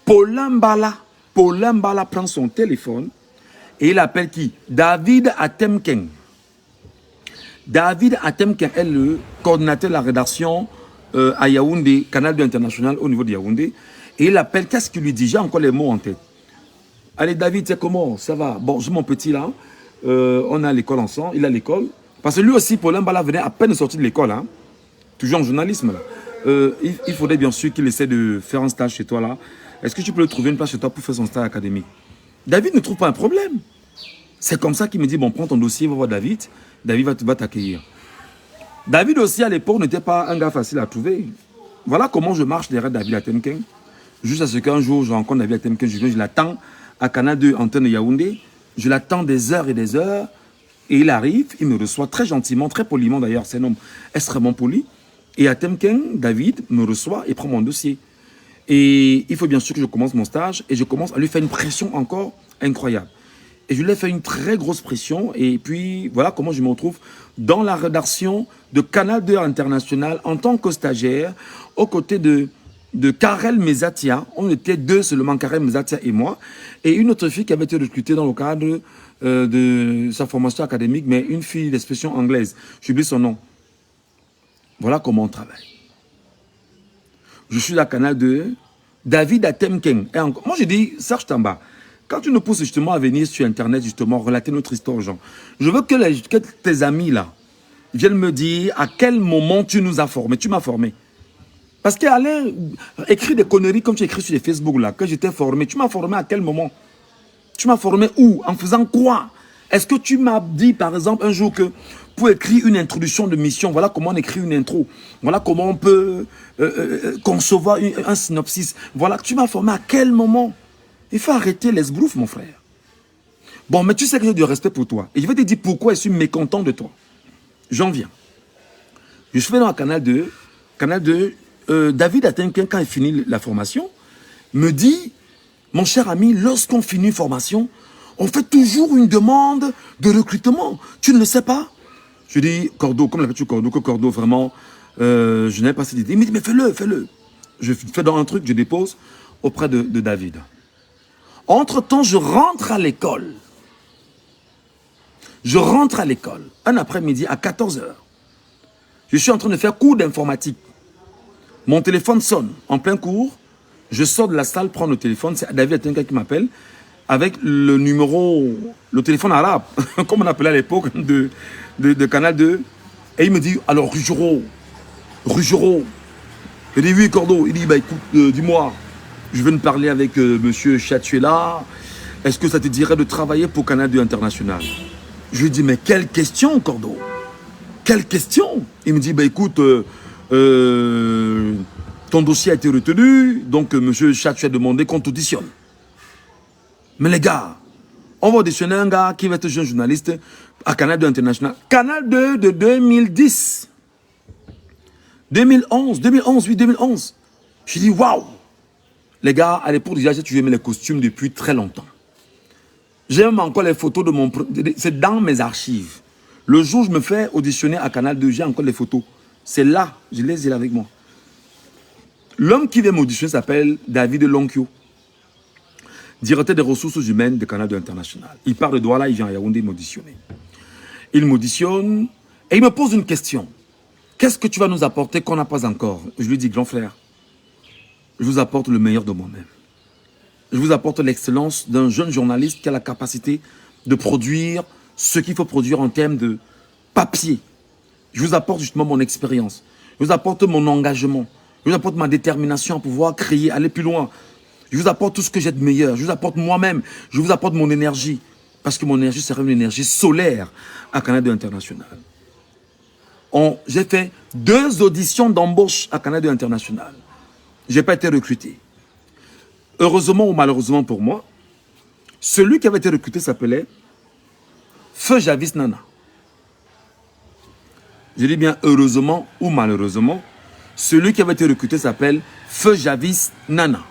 Paulin Mbala prend son téléphone et il appelle qui? David Atemken. David Atemken est le coordinateur de la rédaction à Yaoundé, Canal 2 International au niveau de Yaoundé. Et il appelle, qu'est-ce qu'il lui dit? J'ai encore les mots en tête. Allez David, c'est comment? Ça va? Bon, j'ai mon petit là. On est à l'école ensemble, il est à l'école. Parce que lui aussi, Paulin Mbala venait à peine de sortir de l'école. Hein. Toujours en journalisme. Il faudrait bien sûr qu'il essaie de faire un stage chez toi là. Est-ce que tu peux lui trouver une place chez toi pour faire son stage académique? David ne trouve pas un problème. C'est comme ça qu'il me dit, bon, prends ton dossier, va voir David. David va t'accueillir. David aussi, à l'époque, n'était pas un gars facile à trouver. Voilà comment je marche derrière David Atemken. Juste à ce qu'un jour, je rencontre David Atemken, je l'attends à Canal 2, antenne de Yaoundé. Je l'attends des heures et des heures. Et il arrive, il me reçoit très gentiment, très poliment d'ailleurs. C'est un homme extrêmement poli. Et Atemken, David, me reçoit et prend mon dossier. Et il faut bien sûr que je commence mon stage. Et je commence à lui faire une pression encore incroyable. Et je lui ai fait une très grosse pression. Et puis, voilà comment je me retrouve dans la rédaction de Canal 2 International en tant que stagiaire, aux côtés de Karel Mezatia. On était 2 seulement, Karel Mezatia et moi. Et une autre fille qui avait été recrutée dans le cadre de sa formation académique, mais une fille d'expression anglaise. J'oublie son nom. Voilà comment on travaille. Je suis à Canal 2. David Atemken. Moi, je dis, Serge Tamba, quand tu nous pousses justement à venir sur Internet, justement, relater notre histoire aux gens, je veux que tes amis, là, viennent me dire à quel moment tu nous as formés. Tu m'as formé. Parce qu'aller écrire des conneries comme tu écris sur les Facebook, là, que j'étais formé, tu m'as formé à quel moment? Tu m'as formé où? En faisant quoi? Est-ce que tu m'as dit, par exemple, un jour que pour écrire une introduction de mission, voilà comment on écrit une intro, voilà comment on peut concevoir un synopsis. Voilà, tu m'as formé à quel moment? Il faut arrêter l'esbrouf, mon frère. Bon, mais tu sais que j'ai du respect pour toi. Et je vais te dire pourquoi je suis mécontent de toi. J'en viens. Je suis dans le canal 2. Canal 2, David Atenken, quand il finit la formation, me dit, mon cher ami, lorsqu'on finit une formation, on fait toujours une demande de recrutement. Tu ne le sais pas? Je dis, Cordo, comme l'appelles-tu Cordo, que Cordo, vraiment, je n'ai pas cette idée. Il me dit, mais fais-le, fais-le. Je fais dans un truc, je dépose auprès de David. Entre-temps, je rentre à l'école. Je rentre à l'école, un après-midi à 14 h. Je suis en train de faire cours d'informatique. Mon téléphone sonne en plein cours. Je sors de la salle, prends le téléphone. C'est David Atenken qui m'appelle avec le numéro, le téléphone arabe, comme on appelait à l'époque de Canal 2. Et il me dit, alors Rugero. Il dit, oui, Cordo. Il dit, bah écoute, dis-moi, je veux me parler avec monsieur Chatuela. Est-ce que ça te dirait de travailler pour Canal 2 International? Je lui dis, mais quelle question, Cordo? Quelle question? Il me dit, bah écoute, ton dossier a été retenu, donc monsieur Chatuela a demandé qu'on t'auditionne. Mais les gars, on va auditionner un gars qui va être jeune journaliste à Canal 2 International. Canal 2 de 2010. 2011, oui, 2011. Je dis, waouh! Les gars, à l'époque, déjà, j'ai tué mes costumes depuis très longtemps. J'ai même encore les photos de mon... C'est dans mes archives. Le jour où je me fais auditionner à Canal 2, j'ai encore les photos. C'est là, je les ai avec moi. L'homme qui vient m'auditionner s'appelle David Lonkyo, directeur des ressources humaines de Canal 2 International. Il part de Douala, il vient à Yaoundé m'auditionner. Il m'auditionne et il me pose une question. Qu'est-ce que tu vas nous apporter qu'on n'a pas encore? Je lui dis, grand frère, je vous apporte le meilleur de moi-même. Je vous apporte l'excellence d'un jeune journaliste qui a la capacité de produire ce qu'il faut produire en termes de papier. Je vous apporte justement mon expérience. Je vous apporte mon engagement. Je vous apporte ma détermination à pouvoir créer, aller plus loin. Je vous apporte tout ce que j'ai de meilleur. Je vous apporte moi-même. Je vous apporte mon énergie. Parce que mon énergie sera une énergie solaire à Canal 2 International. J'ai fait 2 auditions d'embauche à Canal 2 International. Je n'ai pas été recruté. Heureusement ou malheureusement pour moi, celui qui avait été recruté s'appelait Feu Javis Nana. Je dis bien heureusement ou malheureusement, celui qui avait été recruté s'appelle Feu Javis Nana.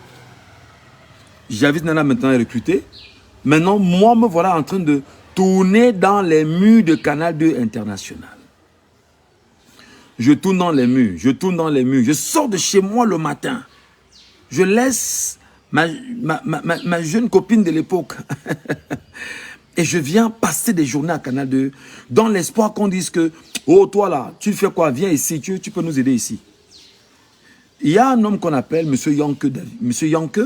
Javis Nana maintenant est recruté. Maintenant, moi me voilà en train de tourner dans les murs de Canal 2 International. Je tourne dans les murs, je tourne dans les murs. Je sors de chez moi le matin. Je laisse ma jeune copine de l'époque. Et je viens passer des journées à Canal 2 dans l'espoir qu'on dise que, oh toi là, tu fais quoi? Viens ici, tu peux nous aider ici. Il y a un homme qu'on appelle M. Yanke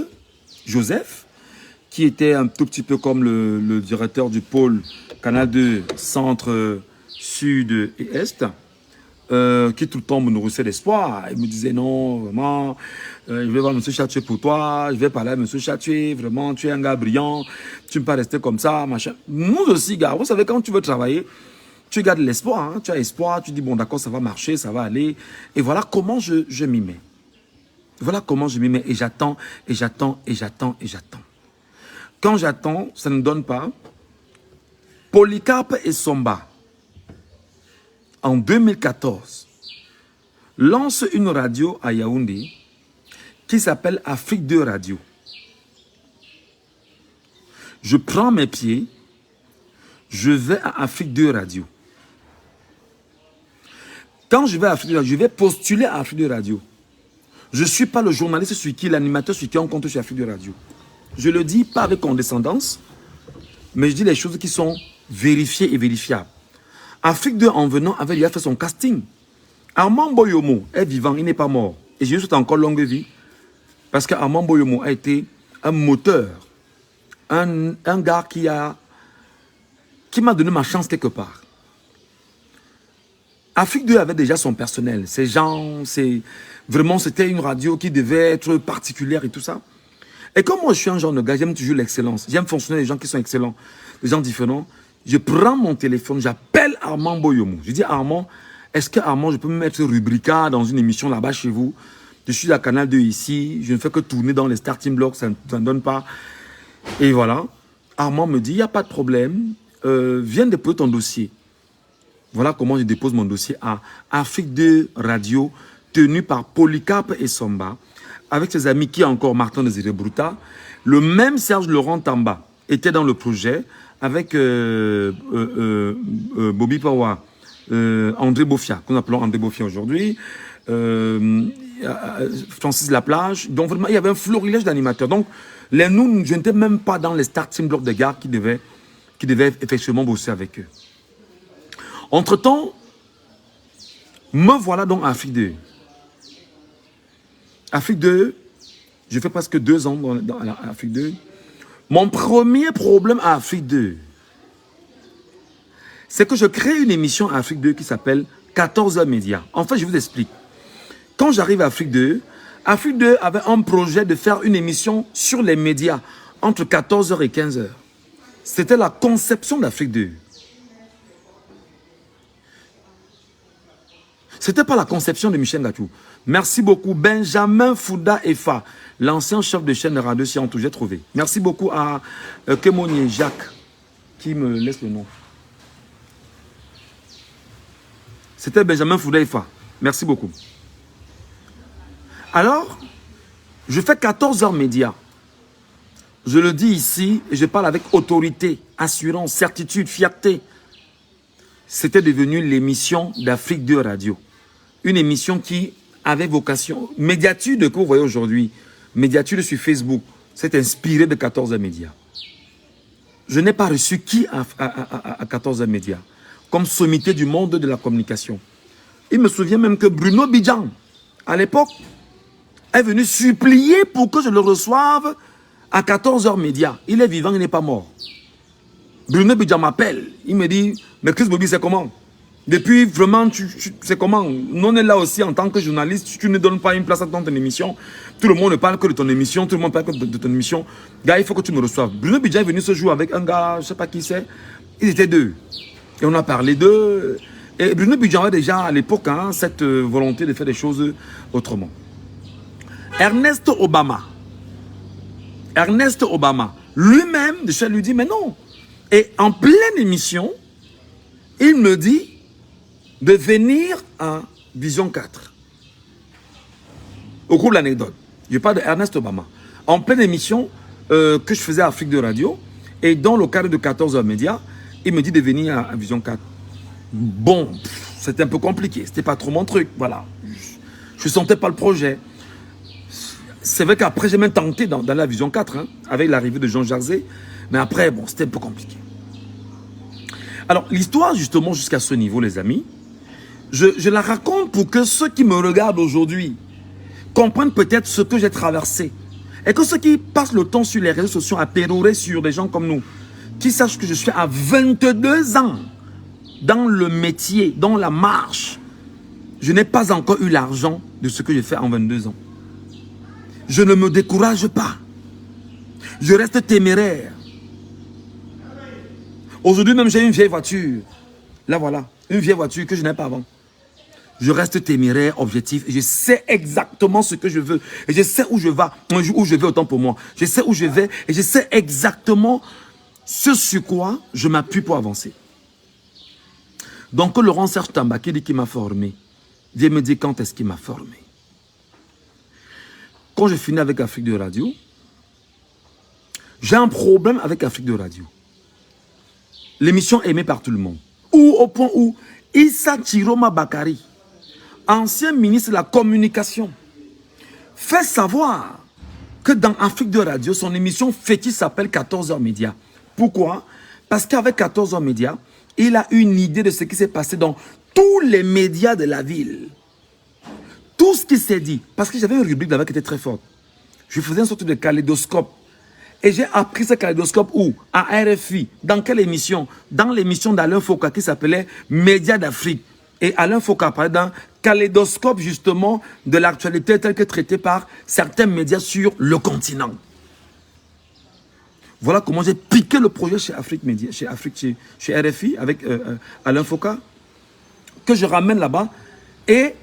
Joseph, qui était un tout petit peu comme le directeur du pôle Canal 2 Centre, Sud et Est. Qui tout le temps me nourrissait d'espoir. Il me disait non, vraiment, je vais voir M. Chatué pour toi, je vais parler à M. Chatué, vraiment, tu es un gars brillant, tu ne peux pas rester comme ça, machin. Nous aussi, gars, vous savez, quand tu veux travailler, tu gardes l'espoir, hein, tu as espoir, tu dis bon d'accord, ça va marcher, ça va aller. Et voilà comment je m'y mets. Voilà comment je m'y mets et j'attends, et j'attends, et j'attends, et j'attends. Quand j'attends, ça ne donne pas. Polycarpe et Somba, en 2014, lance une radio à Yaoundé qui s'appelle Afrique 2 Radio. Je prends mes pieds, je vais à Afrique 2 Radio. Quand je vais à Afrique 2 Radio, je vais postuler à Afrique 2 Radio. Je ne suis pas le journaliste sur qui, l'animateur sur qui on compte sur Afrique 2 Radio. Je le dis pas avec condescendance, mais je dis les choses qui sont vérifiées et vérifiables. Afrique 2, en venant, avait déjà fait son casting. Armand Boyomo est vivant, il n'est pas mort. Et je lui souhaite encore longue vie. Parce qu'Armand Boyomo a été un moteur. Un gars qui m'a donné ma chance quelque part. Afrique 2 avait déjà son personnel. Ces gens, vraiment, c'était une radio qui devait être particulière et tout ça. Et comme moi, je suis un genre de gars, j'aime toujours l'excellence. J'aime fonctionner avec des gens qui sont excellents, des gens différents. Je prends mon téléphone, j'appelle Armand Boyomo. Je dis, Armand, est-ce que Armand, je peux me mettre rubrica dans une émission là-bas chez vous? Je suis à Canal 2 ici, je ne fais que tourner dans les starting blocks, ça ne donne pas. Et voilà. Armand me dit, il n'y a pas de problème, viens déposer ton dossier. Voilà comment je dépose mon dossier à Afrique 2 Radio, tenu par Polycarpe et Somba, avec ses amis qui encore Martin Désiré Brouta. Le même Serge Laurent Tamba était dans le projet avec Bobby Pawa, André Bofia, qu'on appelle André Bofia aujourd'hui, Francis Laplage. Donc vraiment, il y avait un florilège d'animateurs. Donc, nous, je n'étais même pas dans les starting blocks des gars qui devaient effectivement bosser avec eux. Entre-temps, me voilà donc à Afrique 2. Afrique 2, je fais presque 2 ans dans Afrique 2. Mon premier problème à Afrique 2, c'est que je crée une émission à Afrique 2 qui s'appelle 14h Média. En fait, je vous explique. Quand j'arrive à Afrique 2 avait un projet de faire une émission sur les médias entre 14h et 15h. C'était la conception d'Afrique 2. C'était pas la conception de Michel Gatou. Merci beaucoup. Benjamin Fouda Efa, l'ancien chef de chaîne de radio Siantou, j'ai trouvé. Merci beaucoup à Kemonier Jacques, qui me laisse le nom. C'était Benjamin Fouda Efa. Merci beaucoup. Alors, je fais 14h Média. Je le dis ici et je parle avec autorité, assurance, certitude, fierté. C'était devenu l'émission d'Afrique 2 Radio. Une émission qui avait vocation. Médiatude que vous voyez aujourd'hui, Médiatude sur Facebook, s'est inspiré de 14h Média. Je n'ai pas reçu qui à 14h Média comme sommité du monde de la communication. Il me souvient même que Bruno Bidjan, à l'époque, est venu supplier pour que je le reçoive à 14h Média. Il est vivant, il n'est pas mort. Bruno Bidjan m'appelle. Il me dit, mais Chris Bobby, c'est comment? Depuis, vraiment, c'est comment? Nous, on est là aussi en tant que journaliste. Tu ne donnes pas une place à ton émission. Tout le monde ne parle que de ton émission. Tout le monde parle que de ton émission. Gars, il faut que tu me reçoives. Bruno Bidjan est venu ce jour avec un gars, je ne sais pas qui c'est. Ils étaient 2. Et on a parlé d'eux. Et Bruno Bidjan avait déjà à l'époque cette volonté de faire des choses autrement. Ernest Obama, lui-même, je lui dis, mais non. Et en pleine émission, il me dit de venir à Vision 4. Au cours de l'anecdote, je parle de Ernest Obama. En pleine émission que je faisais à Afrique 2 Radio, et dans le cadre de 14h Média, il me dit de venir à Vision 4. Bon, c'était un peu compliqué, c'était pas trop mon truc, voilà. Je sentais pas le projet. C'est vrai qu'après, j'ai même tenté dans la Vision 4, avec l'arrivée de Jean Jarzé, mais après, bon, c'était un peu compliqué. Alors, l'histoire, justement, jusqu'à ce niveau, les amis, je la raconte pour que ceux qui me regardent aujourd'hui comprennent peut-être ce que j'ai traversé. Et que ceux qui passent le temps sur les réseaux sociaux à pérorer sur des gens comme nous, qui sachent que je suis à 22 ans dans le métier, dans la marche, je n'ai pas encore eu l'argent de ce que j'ai fait en 22 ans. Je ne me décourage pas. Je reste téméraire. Aujourd'hui même, j'ai une vieille voiture. Là, voilà. Une vieille voiture que je n'ai pas avant. Je reste téméraire, objectif. Et je sais exactement ce que je veux. Et je sais où je vais. Où je vais, autant pour moi. Je sais où je vais. Et je sais exactement ce sur quoi je m'appuie pour avancer. Donc, Laurent Serge Tamba, qui dit qu'il m'a formé, vient me dire quand est-ce qu'il m'a formé. Quand je finis avec Afrique 2 Radio, j'ai un problème avec Afrique 2 Radio. L'émission est aimée par tout le monde. Ou au point où Issa Chiroma Bakari, ancien ministre de la Communication, fait savoir que dans Afrique 2 Radio, son émission fétiche s'appelle 14h Média. Pourquoi? Parce qu'avec 14h Média, il a une idée de ce qui s'est passé dans tous les médias de la ville. Tout ce qui s'est dit, parce que j'avais une rubrique là-bas qui était très forte. Je faisais une sorte de kaléidoscope. Et j'ai appris ce kaléidoscope où? À RFI. Dans quelle émission? Dans l'émission d'Alain Foka qui s'appelait Médias d'Afrique. Et Alain Foka parlait d'un kaléidoscope justement de l'actualité telle que traitée par certains médias sur le continent. Voilà comment j'ai piqué le projet chez Afrique Média, chez RFI, avec Alain Foucault, que je ramène là-bas. Et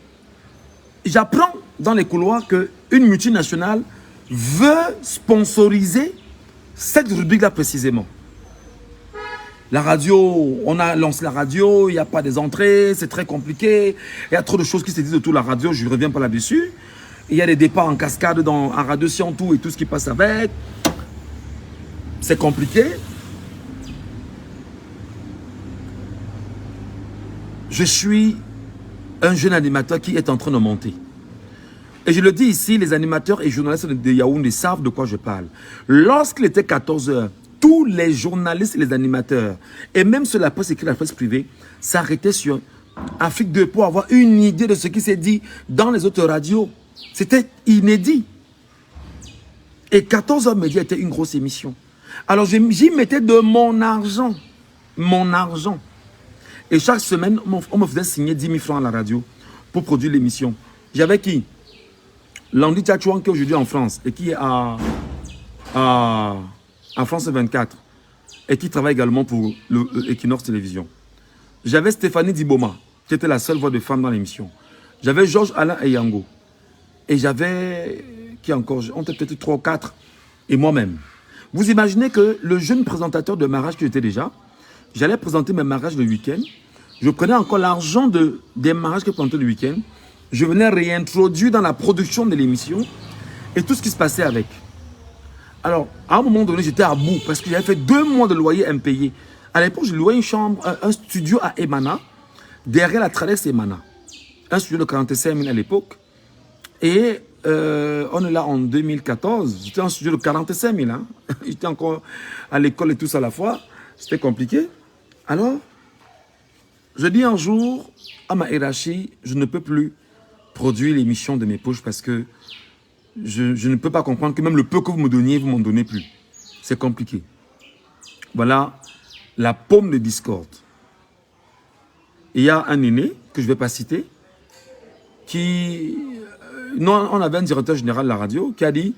j'apprends dans les couloirs qu'une multinationale veut sponsoriser cette rubrique-là précisément. La radio, on a lancé la radio, il n'y a pas des entrées, c'est très compliqué. Il y a trop de choses qui se disent autour de la radio, je ne reviens pas là-dessus. Il y a des départs en cascade en Radio Siantou et tout ce qui passe avec. C'est compliqué. Je suis un jeune animateur qui est en train de monter. Et je le dis ici, les animateurs et journalistes de Yaoundé savent de quoi je parle. Lorsqu'il était 14 h, tous les journalistes et les animateurs, et même sur la presse écrite, la presse privée, s'arrêtaient sur Afrique 2 pour avoir une idée de ce qui s'est dit dans les autres radios. C'était inédit. Et 14 h Média était une grosse émission. Alors j'y mettais de mon argent. Mon argent. Et chaque semaine, on me faisait signer 10 000 francs à la radio pour produire l'émission. J'avais qui? Landy Tchachouan qui est aujourd'hui en France et qui est à France 24 et qui travaille également pour le Equinox Télévision. J'avais Stéphanie Diboma qui était la seule voix de femme dans l'émission. J'avais Georges Alain Eyango. Et j'avais, qui encore, on était peut-être 3 ou 4, et moi-même. Vous imaginez que le jeune présentateur de mariage que j'étais déjà, j'allais présenter mes mariages le week-end, je prenais encore l'argent des mariages que je présentais le week-end, je venais réintroduire dans la production de l'émission et tout ce qui se passait avec. Alors, à un moment donné, j'étais à bout parce que j'avais fait 2 mois de loyer impayé. À l'époque, je louais une chambre, un studio à Emana, derrière la Tradex Emana. Un studio de 45 000 à l'époque. Et on est là en 2014. J'étais en studio de 45 000. Hein. J'étais encore à l'école et tout ça à la fois. C'était compliqué. Alors, je dis un jour à ma hiérarchie, je ne peux plus produire l'émission de mes poches parce que je ne peux pas comprendre que même le peu que vous me donniez, vous ne m'en donnez plus. C'est compliqué. Voilà la paume de discorde. Il y a un aîné, que je ne vais pas citer, qui... Non, on avait un directeur général de la radio qui a dit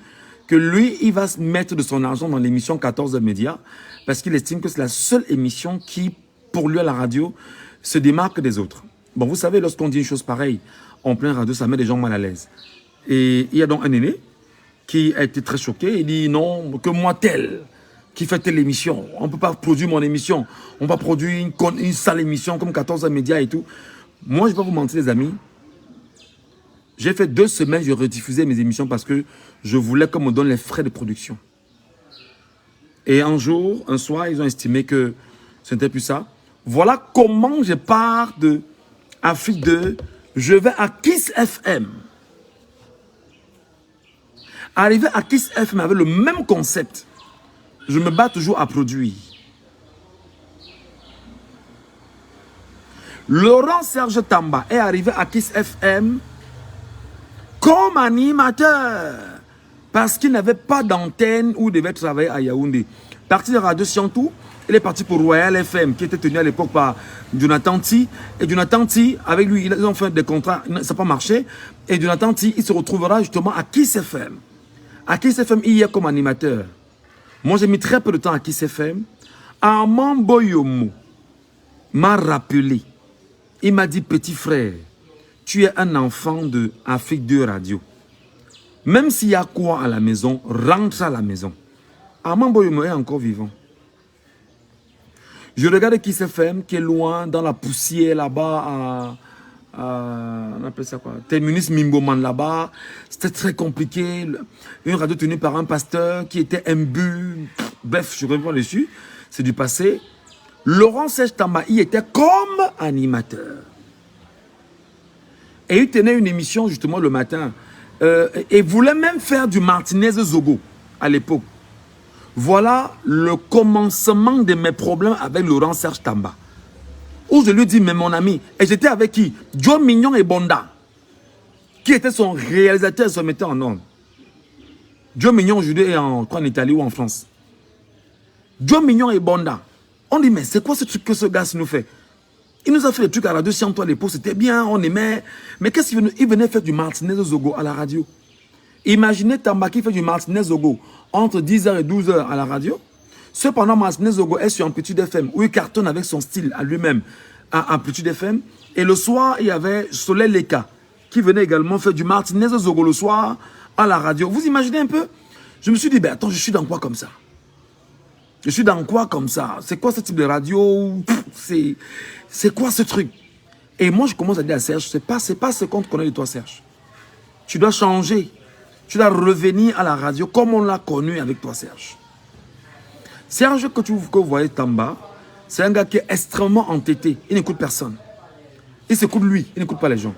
que lui, il va se mettre de son argent dans l'émission 14 h Média parce qu'il estime que c'est la seule émission qui, pour lui à la radio, se démarque des autres. Bon, vous savez, lorsqu'on dit une chose pareille, en plein radio, ça met les gens mal à l'aise. Et il y a donc un aîné qui a été très choqué. Il dit non, que moi tel, qui fait telle émission, on ne peut pas produire mon émission. On va produire une sale émission comme 14 h Média et tout. Moi, je ne vais pas vous mentir, les amis. J'ai fait 2 semaines, je rediffusais mes émissions parce que je voulais qu'on me donne les frais de production. Et un jour, un soir, ils ont estimé que ce n'était plus ça. Voilà comment je pars de Afrique 2, je vais à Kiss FM. Arrivé à Kiss FM avec le même concept, je me bats toujours à produire. Laurent Serge Tamba est arrivé à Kiss FM comme animateur, parce qu'il n'avait pas d'antenne où il devait travailler à Yaoundé. Parti de Radio Siantou, il est parti pour Royal FM, qui était tenu à l'époque par Jonathan Ti. Et Jonathan Ti, avec lui, ils ont fait des contrats, ça n'a pas marché. Et Jonathan Ti, il se retrouvera justement à Kiss FM. À Kiss FM, il y est comme animateur. Moi, j'ai mis très peu de temps à Kiss FM. Armand Boyomo m'a rappelé. Il m'a dit, petit frère, tu es un enfant de Afrique 2 Radio. Même s'il y a quoi à la maison, rentre à la maison. Armand Boyomo est encore vivant. Je regarde Kiss FM qui est loin, dans la poussière là-bas, on appelle ça quoi, Terminus Mimboman là-bas. C'était très compliqué. Une radio tenue par un pasteur qui était imbu. Bref, je reviens dessus. C'est du passé. Laurent Serge Tamba, il était comme animateur. Et il tenait une émission justement le matin. Et voulait même faire du Martinez Zogo à l'époque. Voilà le commencement de mes problèmes avec Laurent Serge Tamba. Où je lui dis, mais mon ami, et j'étais avec qui? Joe Mignon et Bonda, qui était son réalisateur et son metteur en ordre. Joe Mignon aujourd'hui est en Italie ou en France. Joe Mignon et Bonda. On dit, mais c'est quoi ce truc que ce gars nous fait? Il nous a fait des trucs à la radio Siantou à l'époque, c'était bien, on aimait. Mais qu'est-ce qu'il venait? Il venait faire du Martinez Zogo à la radio. Imaginez Tamba qui fait du Martinez Zogo entre 10 h et 12 h à la radio. Cependant, Martinez Zogo est sur Amplitude FM, où il cartonne avec son style à lui-même à Amplitude FM. Et le soir, il y avait Soleil Leka, qui venait également faire du Martinez Zogo le soir à la radio. Vous imaginez un peu? Je me suis dit, ben attends, je suis dans quoi comme ça? Je suis dans quoi comme ça? C'est quoi ce type de radio? C'est quoi ce truc? Et moi, je commence à dire à Serge, c'est pas ce qu'on te connaît de toi, Serge. Tu dois changer. Tu dois revenir à la radio comme on l'a connu avec toi, Serge. Serge, que vous voyez en bas, c'est un gars qui est extrêmement entêté. Il n'écoute personne. Il s'écoute lui, il n'écoute pas les gens.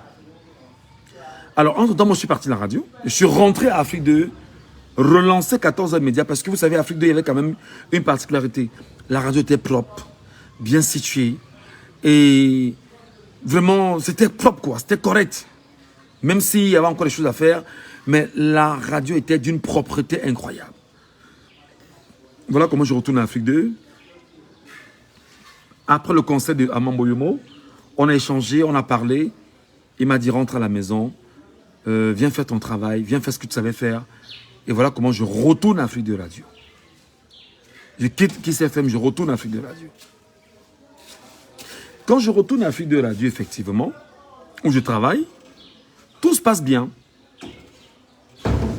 Alors, entre-temps, moi, je suis parti de la radio. Je suis rentré à Afrique 2, relancé 14h Média, parce que vous savez, Afrique 2, il y avait quand même une particularité. La radio était propre, bien située, et vraiment, c'était propre, quoi. C'était correct. Même s'il y avait encore des choses à faire, mais la radio était d'une propreté incroyable. Voilà comment je retourne à Afrique 2. Après le concert de Amambo Yomo, on a échangé, on a parlé. Il m'a dit, rentre à la maison, viens faire ton travail, viens faire ce que tu savais faire. Et voilà comment je retourne à Afrique 2 Radio. Je quitte Kiss FM, je retourne à Afrique 2 Radio. Quand je retourne à Afrique 2 Radio, effectivement, où je travaille, tout se passe bien.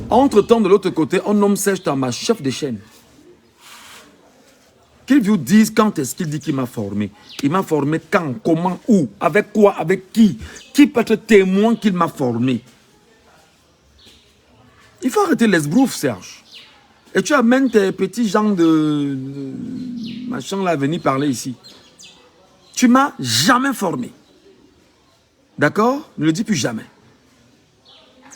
Entre-temps, de l'autre côté, on nomme Serge Tamba chef de chaîne. Qu'il vous dise quand est-ce qu'il dit qu'il m'a formé. Il m'a formé quand, comment, où, avec quoi, avec qui. Qui peut être témoin qu'il m'a formé. Il faut arrêter l'esbrouf, Serge. Et tu amènes tes petits gens de machin là à venir parler ici. Tu m'as jamais formé. D'accord? Ne le dis plus jamais.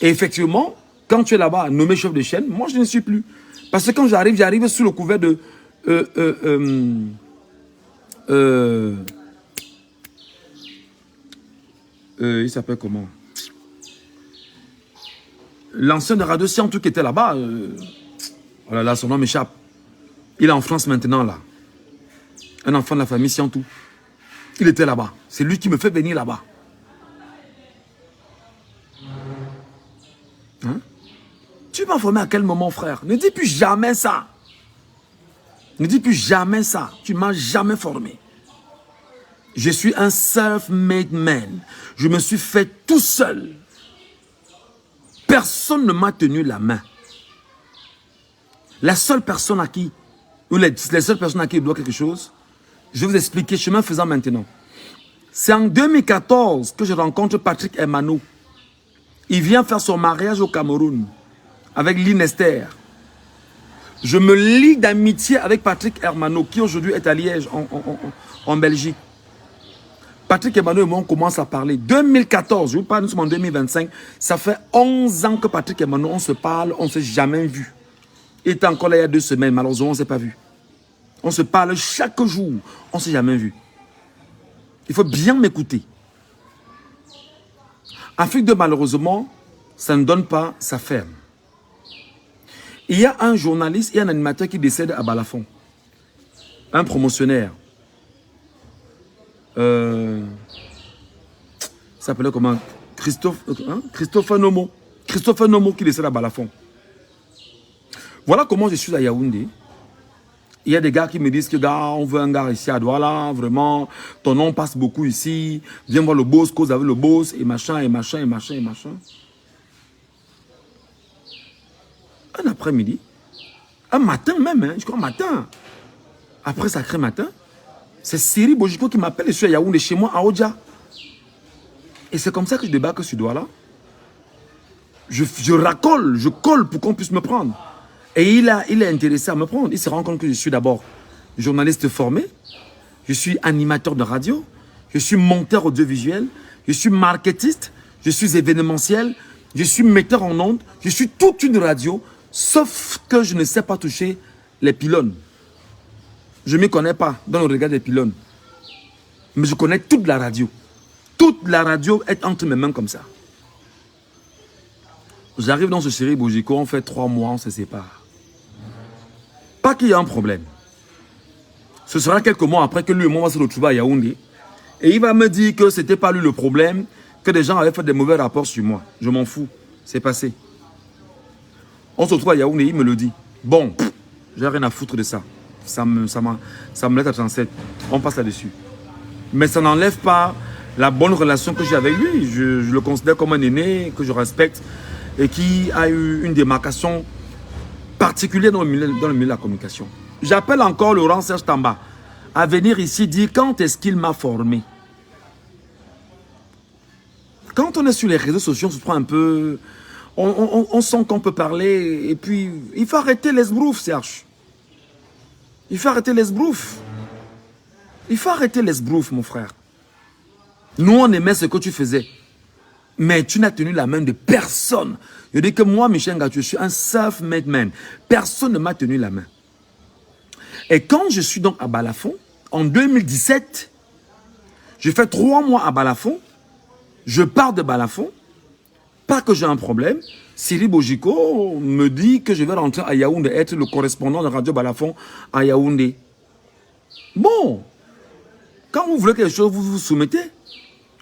Et effectivement, quand tu es là-bas nommé chef de chaîne, moi je ne suis plus. Parce que quand j'arrive sous le couvert de... il s'appelle comment? L'ancien de Radio Siantou qui était là-bas, oh là là, son nom m'échappe. Il est en France maintenant là. Un enfant de la famille Siantou. Il était là-bas. C'est lui qui me fait venir là-bas. Hein? Tu m'as formé à quel moment, frère? Ne dis plus jamais ça. Ne dis plus jamais ça. Tu ne m'as jamais formé. Je suis un self-made man. Je me suis fait tout seul. Personne ne m'a tenu la main. La seule personne à qui, ou les seules personnes à qui il doit quelque chose, je vais vous expliquer, chemin faisant maintenant. C'est en 2014 que je rencontre Patrick Hermano. Il vient faire son mariage au Cameroun avec Lynn Esther. Je me lie d'amitié avec Patrick Hermano, qui aujourd'hui est à Liège, en Belgique. Patrick Hermano et moi, on commence à parler. 2014, je vous parle, nous sommes en 2025. Ça fait 11 ans que Patrick Hermano, on se parle, on ne s'est jamais vu. Il était encore là il y a 2 semaines, malheureusement, on ne s'est pas vu. On se parle chaque jour, on ne s'est jamais vu. Il faut bien m'écouter. Afrique 2, malheureusement, ça ne donne pas, ça ferme. Il y a un journaliste et un animateur qui décède à Balafon. Un promotionnaire. Il s'appelait comment? Christopher Nomo. Christopher Nomo qui décède à Balafon. Voilà comment je suis à Yaoundé. Il y a des gars qui me disent que gars, on veut un gars ici à Douala, vraiment, ton nom passe beaucoup ici, viens voir le boss, cause avec le boss, et machin, et machin, et machin, et machin. Un après-midi, un matin même, hein, je crois matin, après sacré matin, c'est Siri Bojiko qui m'appelle, je suis à Yaoundé, chez moi, à Odja. Et c'est comme ça que je débarque sur Douala. Je racole, je colle pour qu'on puisse me prendre. Et il est intéressé à me prendre. Il se rend compte que je suis d'abord journaliste formé, je suis animateur de radio, je suis monteur audiovisuel, je suis marketiste, je suis événementiel, je suis metteur en ondes, je suis toute une radio, sauf que je ne sais pas toucher les pylônes. Je ne m'y connais pas dans le regard des pylônes. Mais je connais toute la radio. Toute la radio est entre mes mains comme ça. J'arrive dans ce Siri Bojiko, on fait 3 mois, on se sépare. Pas qu'il y a un problème. Ce sera quelques mois après que lui et moi on va se retrouver à Yaoundé. Et il va me dire que ce n'était pas lui le problème, que des gens avaient fait des mauvais rapports sur moi. Je m'en fous. C'est passé. On se retrouve à Yaoundé, il me le dit. Bon, j'ai rien à foutre de ça. ça me laisse absent. On passe là-dessus. Mais ça n'enlève pas la bonne relation que j'ai avec lui. Je le considère comme un aîné, que je respecte et qui a eu une démarcation particulière dans le milieu de la communication. J'appelle encore Laurent Serge Tamba à venir ici dire quand est-ce qu'il m'a formé. Quand on est sur les réseaux sociaux, on se prend un peu... On sent qu'on peut parler et puis il faut arrêter l'esbrouf, Serge. Il faut arrêter l'esbrouf. Il faut arrêter l'esbrouf, mon frère. Nous, on aimait ce que tu faisais. Mais tu n'as tenu la main de personne. Je dis que moi, Michel Ngatou, je suis un self-made man. Personne ne m'a tenu la main. Et quand je suis donc à Balafon, en 2017, j'ai fait 3 mois à Balafon. Je pars de Balafon. Pas que j'ai un problème. Cyril Bojiko me dit que je vais rentrer à Yaoundé, être le correspondant de Radio Balafon à Yaoundé. Bon, quand vous voulez quelque chose, vous vous soumettez.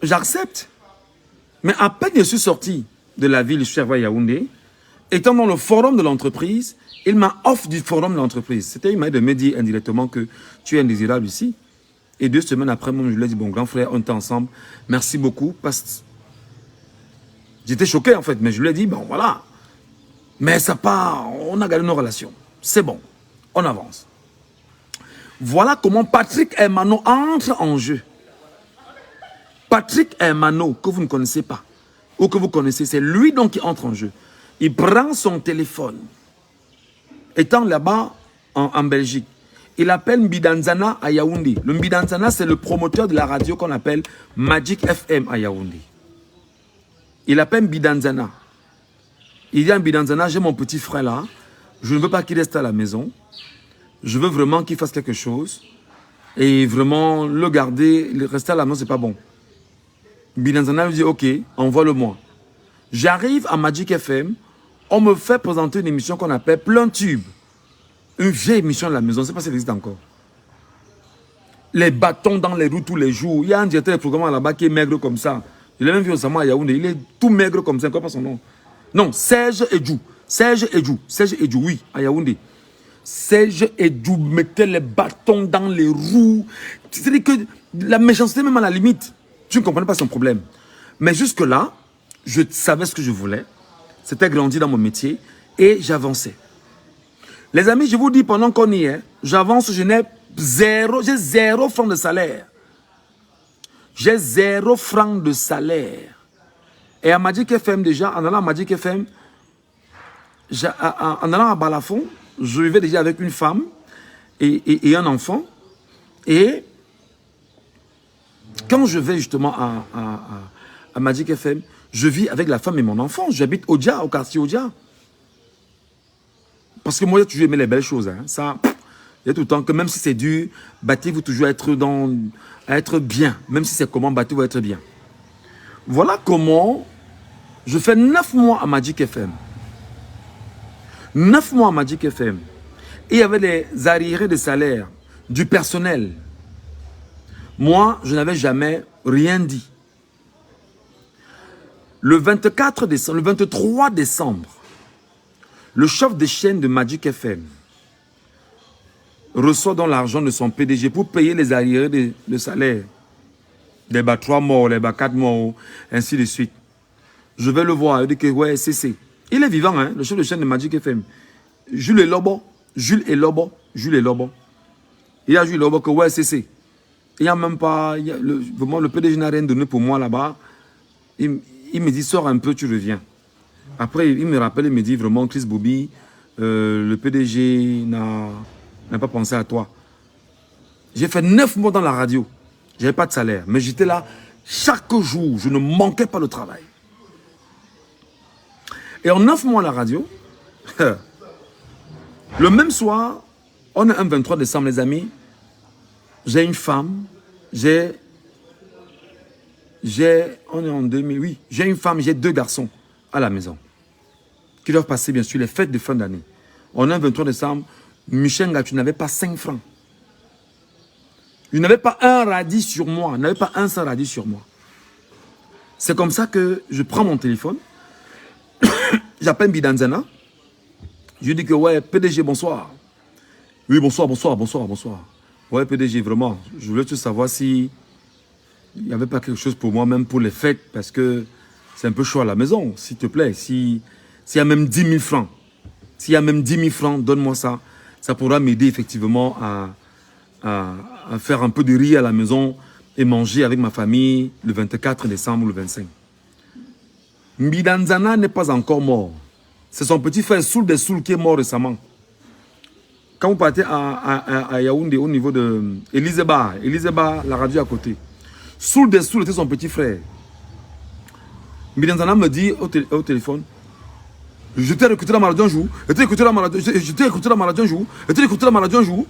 J'accepte. Mais à peine je suis sorti de la ville, je suis arrivé à Yaoundé, étant dans le forum de l'entreprise, il m'a offert du forum de l'entreprise. C'était une manière de me dire indirectement que tu es indésirable ici. Et 2 semaines après, moi, je lui ai dit, bon, grand frère, on était ensemble. Merci beaucoup. J'étais choqué, en fait, mais je lui ai dit, bon, voilà. Mais ça part, on a gardé nos relations. C'est bon, on avance. Voilà comment Patrick Hermano entre en jeu. Patrick Hermano, que vous ne connaissez pas, ou que vous connaissez, c'est lui donc qui entre en jeu. Il prend son téléphone, étant là-bas en Belgique. Il appelle Mbidanzana à Yaoundé. Le Mbidanzana, c'est le promoteur de la radio qu'on appelle Magic FM à Yaoundé. Il appelle Mbidanzana. Il dit à Mbidanzana, j'ai mon petit frère là, je ne veux pas qu'il reste à la maison. Je veux vraiment qu'il fasse quelque chose. Et vraiment, le garder, rester à la maison, c'est pas bon. Mbidanzana lui dit, ok, envoie-le-moi. J'arrive à Magic FM, on me fait présenter une émission qu'on appelle Plein Tube. Une vieille émission de la maison, je ne sais pas si elle existe encore. Les bâtons dans les roues tous les jours. Il y a un directeur de programme là-bas qui est maigre comme ça. Je l'ai même vu récemment à Yaoundé. Il est tout maigre comme ça. Quoi pas son nom? Non, Serge Edjou. Serge Edjou. Serge Edjou, oui, à Yaoundé. Serge Edjou mettait les bâtons dans les roues. C'est-à-dire que la méchanceté, même à la limite, tu ne comprenais pas son problème. Mais jusque-là, je savais ce que je voulais. C'était grandi dans mon métier et j'avançais. Les amis, je vous dis, pendant qu'on y est, j'avance, j'ai 0 francs de salaire. J'ai 0 francs de salaire. Et à Magic FM déjà, en allant à Magic FM, en allant à Balafon, je vivais déjà avec une femme et un enfant. Et quand je vais justement à Magic FM, je vis avec la femme et mon enfant. J'habite Odia, au quartier Odia. Parce que moi, j'ai toujours aimé les belles choses. Hein. Ça, il y a tout le temps que même si c'est dur, battez-vous toujours à être bien. Même si c'est comment, battez-vous à être bien. Voilà comment je fais 9 mois à Magic FM. 9 mois à Magic FM. Et il y avait des arriérés de salaire, du personnel. Moi, je n'avais jamais rien dit. Le 23 décembre, le chef de chaîne de Magic FM reçoit dans l'argent de son PDG pour payer les arriérés de salaire. Les bas 3 morts, les bas 4 morts, ainsi de suite. Je vais le voir, il dit que ouais, c'est. Il est vivant, hein, le chef de chaîne de Magic FM. Jules et Lobo. Il y a Jules Lobo que ouais, c'est. Il n'y a même pas, vraiment, le PDG n'a rien donné pour moi là-bas. Il me dit, sors un peu, tu reviens. Après, il me rappelle, il me dit vraiment, Chris Bobby, le PDG n'a pas pensé à toi. J'ai fait 9 mois dans la radio. Je n'avais pas de salaire. Mais j'étais là chaque jour. Je ne manquais pas le travail. Et en 9 mois à la radio, le même soir, on est un 23 décembre, les amis. J'ai une femme. On est en 2000, oui. J'ai une femme, j'ai 2 garçons à la maison. Qui doivent passer, bien sûr, les fêtes de fin d'année. On est un 23 décembre. Michel Ngatou n'avait pas 5 francs. Je n'avais pas un radis sur moi. Je n'avais pas un seul radis sur moi. C'est comme ça que je prends mon téléphone. J'appelle Mbidanzana. Je lui dis que ouais, PDG, bonsoir. Oui, bonsoir, bonsoir, bonsoir, bonsoir. Ouais, PDG, vraiment, je voulais te savoir si il n'y avait pas quelque chose pour moi, même pour les fêtes, parce que c'est un peu chaud à la maison, s'il te plaît. S'il y a même 10 000 francs, s'il y a même 10 000 francs, donne-moi ça. Ça pourra m'aider effectivement à faire un peu de riz à la maison et manger avec ma famille le 24 décembre ou le 25. Mbidanzana n'est pas encore mort. C'est son petit frère Soul des Soul qui est mort récemment. Quand vous partez à Yaoundé, au niveau de Eliseba, la radio à côté, Soul des Soul était son petit frère. Mbidanzana me dit au téléphone, je t'ai écouté la maladie un jour, je t'ai écouté la maladie un jour,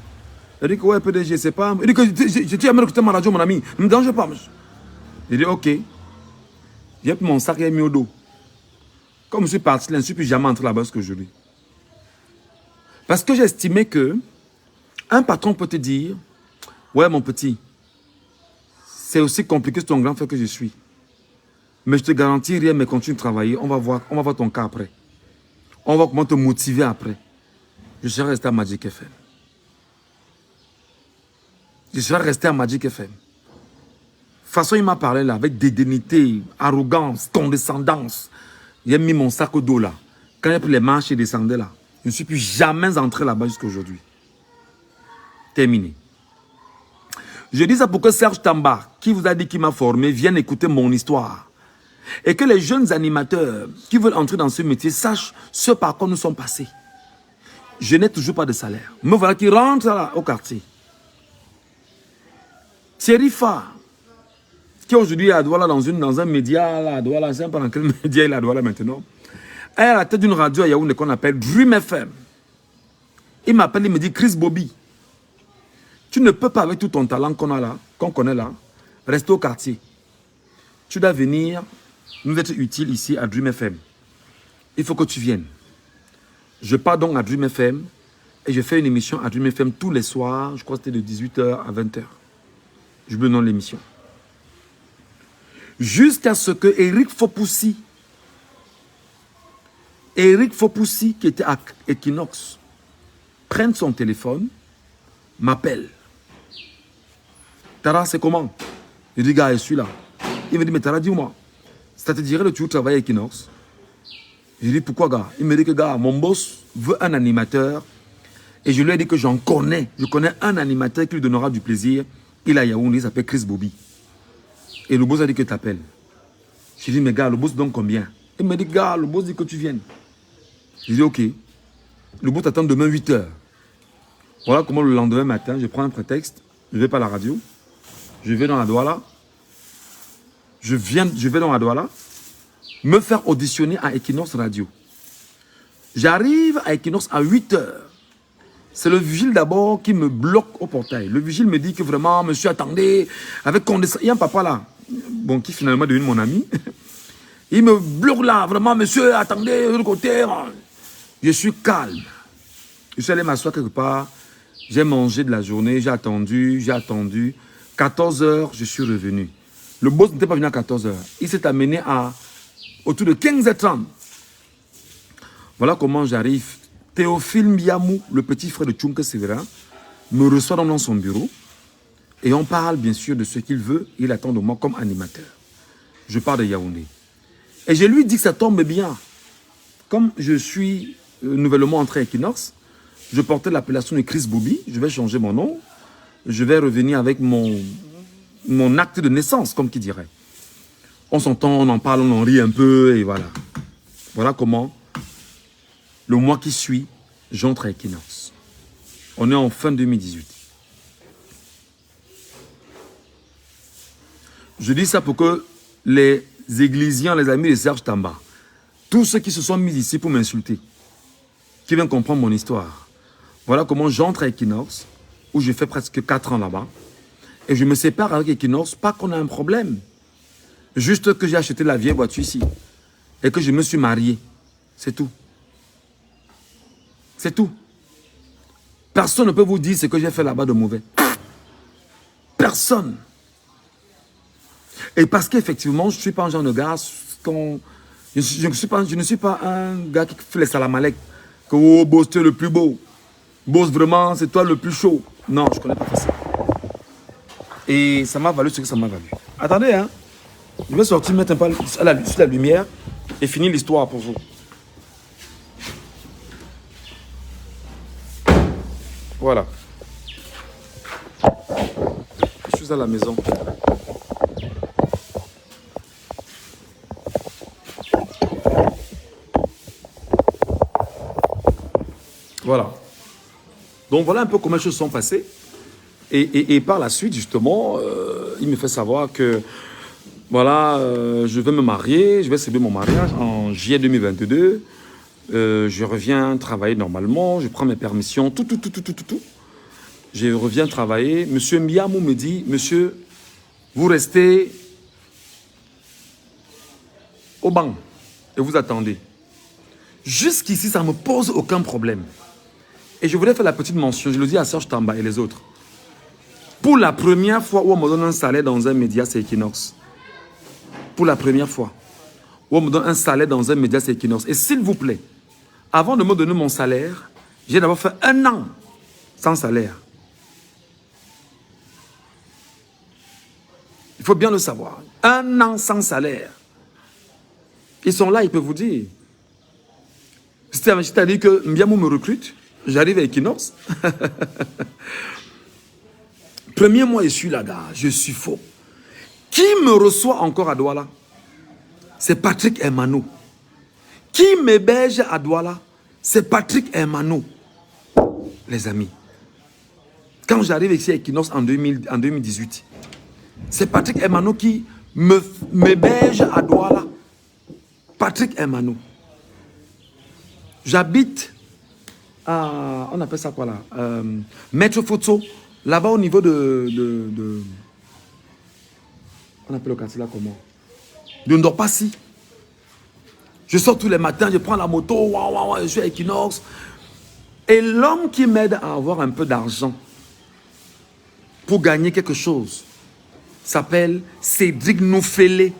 Il dit que ouais, PDG, c'est pas. Il dit que je t'ai jamais écouté ma radio, mon ami. Ne me dérange pas, monsieur. Il dit ok. J'ai pris mon sac et mis au dos. Comme je suis parti, je ne suis plus jamais entré là-bas ce que je dis. Parce que j'ai estimé que un patron peut te dire, ouais, mon petit, c'est aussi compliqué que ton grand frère que je suis. Mais je te garantis rien, mais continue de travailler. On va voir ton cas après. On va voir comment te motiver après. Je serai resté à Magic FM. Je serai resté à Magic FM. De toute façon, il m'a parlé là, avec dédainité, arrogance, condescendance. J'ai mis mon sac au dos là. Quand il a pris les marches et descendait là, je ne suis plus jamais entré là-bas jusqu'à aujourd'hui. Terminé. Je dis ça pour que Serge Tamba, qui vous a dit qu'il m'a formé, vienne écouter mon histoire. Et que les jeunes animateurs qui veulent entrer dans ce métier sachent ce par quoi nous sommes passés. Je n'ai toujours pas de salaire. Me voilà qui rentre là, au quartier. Thierry Fa, qui aujourd'hui est à Douala dans un média, là, à Douala, je ne sais pas dans quel média il est à Douala maintenant. Elle est à la tête d'une radio à Yaoundé qu'on appelle Dream FM. Il m'appelle, il me dit, Chris Bobby, tu ne peux pas avec tout ton talent qu'on a là, qu'on connaît là, rester au quartier. Tu dois venir nous être utile ici à Dream FM. Il faut que tu viennes. Je pars donc à Dream FM et je fais une émission à Dream FM tous les soirs, je crois que c'était de 18h à 20h. Je me donne l'émission. Jusqu'à ce que Eric Fopoussi, qui était à Equinox, prenne son téléphone, m'appelle. Tara, c'est comment? Je dis, gars, je suis là. Il me dit, mais Tara, dis-moi, ça te dirait de toujours travailler à Equinox? Je dis, pourquoi, gars? Il me dit que, gars, mon boss veut un animateur. Et je lui ai dit que j'en connais. Je connais un animateur qui lui donnera du plaisir. Il a Yaoundé, il s'appelle Chris Bobby. Et le boss a dit que tu appelles. Je dis, mais gars, le boss donne combien? Il me dit, gars, le boss dit que tu viennes. Je dis, ok. Le boss t'attend demain 8h. Voilà comment le lendemain matin, je prends un prétexte. Je ne vais pas à la radio. Je vais dans la Douala. Je vais dans la Douala. Me faire auditionner à Equinox Radio. J'arrive à Equinox à 8h. C'est le vigile d'abord qui me bloque au portail. Le vigile me dit que vraiment, monsieur, attendez, avec condescendance. Il y a un papa là, bon, qui finalement est devenu mon ami. Il me bloque là, vraiment, monsieur, attendez, de l'autre côté. Je suis calme. Je suis allé m'asseoir quelque part. J'ai mangé de la journée, j'ai attendu. 14h, je suis revenu. Le boss n'était pas venu à 14h. Il s'est amené autour de 15h30. Voilà comment j'arrive. Théophile Miamou, le petit frère de Tchunke Sévérin, me reçoit dans son bureau et on parle bien sûr de ce qu'il veut. Il attend de moi comme animateur. Je pars de Yaoundé. Et je lui dis que ça tombe bien. Comme je suis nouvellement entré à Equinox, je portais l'appellation de Chris Bobby. Je vais changer mon nom. Je vais revenir avec mon acte de naissance, comme qui dirait. On s'entend, on en parle, on en rit un peu et voilà. Voilà comment... Le mois qui suit, j'entre à Equinox. On est en fin 2018. Je dis ça pour que les églisiens, les amis de Serge Tamba, tous ceux qui se sont mis ici pour m'insulter, qui viennent comprendre mon histoire, voilà comment j'entre à Equinox, où je fais presque 4 ans là-bas, et je me sépare avec Equinox, pas qu'on a un problème, juste que j'ai acheté la vieille voiture ici, et que je me suis marié, c'est tout. C'est tout. Personne ne peut vous dire ce que j'ai fait là-bas de mauvais. Personne. Et parce qu'effectivement, je ne suis pas un genre de gars, je ne suis pas un gars qui fait les salamalek, que oh, beau, c'est le plus beau. Boss, vraiment, c'est toi le plus chaud. Non, je ne connais pas ça. Et ça m'a valu ce que ça m'a valu. Attendez, hein. Je vais sortir, mettre un peu sur la lumière et finir l'histoire pour vous. Voilà. Je suis à la maison. Voilà. Donc voilà un peu comment les choses sont passées. Et par la suite, justement, il me fait savoir que voilà, je vais me marier, je vais célébrer mon mariage en juillet 2022. Je reviens travailler normalement, je prends mes permissions, tout. Je reviens travailler. Monsieur Miamou me dit, monsieur, vous restez au banc et vous attendez. Jusqu'ici, ça ne me pose aucun problème. Et je voulais faire la petite mention, je le dis à Serge Tamba et les autres. Pour la première fois où on me donne un salaire dans un média, c'est Equinox. Pour la première fois où on me donne un salaire dans un média, c'est Equinox. Et s'il vous plaît, avant de me donner mon salaire, j'ai d'abord fait 1 an sans salaire. Il faut bien le savoir. 1 an sans salaire. Ils sont là, ils peuvent vous dire. C'est-à-dire que Mbiamou me recrute, j'arrive à Equinox. Premier mois, je suis là, gars, je suis faux. Qui me reçoit encore à Douala? C'est Patrick Hermano. Qui m'héberge à Douala? C'est Patrick Hermano. Les amis. Quand j'arrive ici à Equinox en 2018, c'est Patrick Hermano qui m'héberge à Douala. Patrick Hermano. J'habite à... On appelle ça quoi là? Maître Photo. Là-bas au niveau de... On appelle le quartier là comment? De Ndorpassi. Je sors tous les matins, je prends la moto, je suis à Equinox. Et l'homme qui m'aide à avoir un peu d'argent pour gagner quelque chose s'appelle Cédric Noufélé.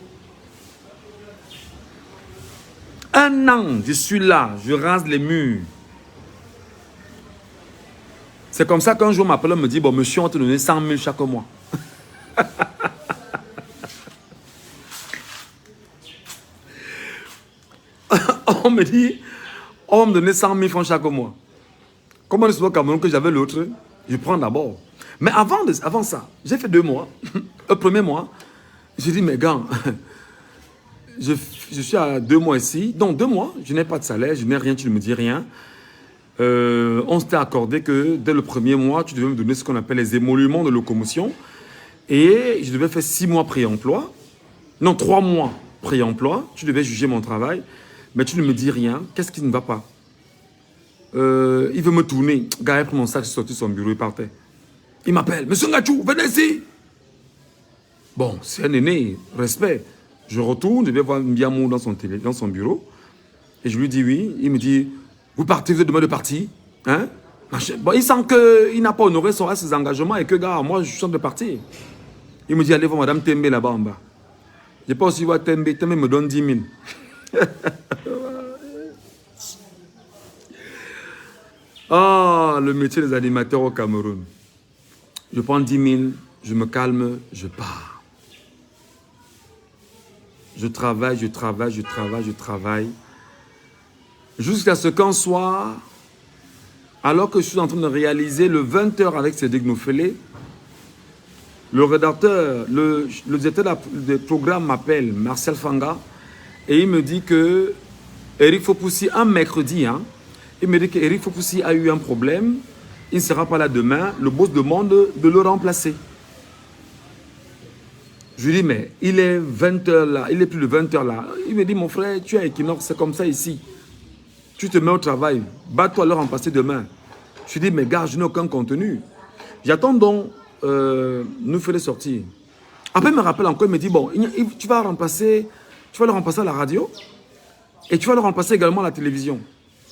1 an, je suis là, je rase les murs. C'est comme ça qu'un jour, m'appelle, me dit, bon, monsieur, on va te donner 100 000 chaque mois. On me dit, on va me donner 100 000 francs chaque mois. Comme on est souvent au Cameroun que j'avais l'autre, je prends d'abord. Mais avant ça, j'ai fait 2 mois. Le premier mois, j'ai dit, mais gars, je suis à 2 mois ici. Donc 2 mois, je n'ai pas de salaire, je n'ai rien, tu ne me dis rien. On s'était accordé que dès le premier mois, tu devais me donner ce qu'on appelle les émoluments de locomotion. Et je devais faire 6 mois pré-emploi. Non, 3 mois pré-emploi. Tu devais juger mon travail. Mais tu ne me dis rien. Qu'est-ce qui ne va pas? Il veut me tourner. Gars, il prend mon sac, je suis sorti de son bureau, il partait. Il m'appelle. Monsieur Ngachou, venez ici. Bon, c'est un aîné, respect. Je retourne, je vais voir Mbiamou dans son bureau. Et je lui dis oui. Il me dit, vous partez, vous êtes demain de partir. Hein? Bon, il sent qu'il n'a pas honoré ses engagements et que, gars, moi, je suis de partir. Il me dit, allez voir Madame Tembe là-bas en bas. Je n'ai pas aussi voir Tembe. Tembe me donne 10 000. Ah, le métier des animateurs au Cameroun. Je prends 10 000, je me calme, je pars. Je travaille. Jusqu'à ce qu'un soir, alors que je suis en train de réaliser le 20h avec Cédric Noufélé, le rédacteur, le directeur des programmes m'appelle, Marcel Fanga, et il me dit que Eric Fopoussi, un mercredi, hein, il me dit qu'Eric Fopoussi a eu un problème, il ne sera pas là demain, le boss demande de le remplacer. Je lui dis, mais il est 20h là, il est plus de 20h là. Il me dit, mon frère, tu es à Equinox, c'est comme ça ici. Tu te mets au travail, bats-toi à le remplacer demain. Je lui dis, mais gars, je n'ai aucun contenu. J'attends donc, nous faire sortir. Après, il me rappelle encore, il me dit, bon, tu vas le remplacer à la radio et tu vas le remplacer également à la télévision.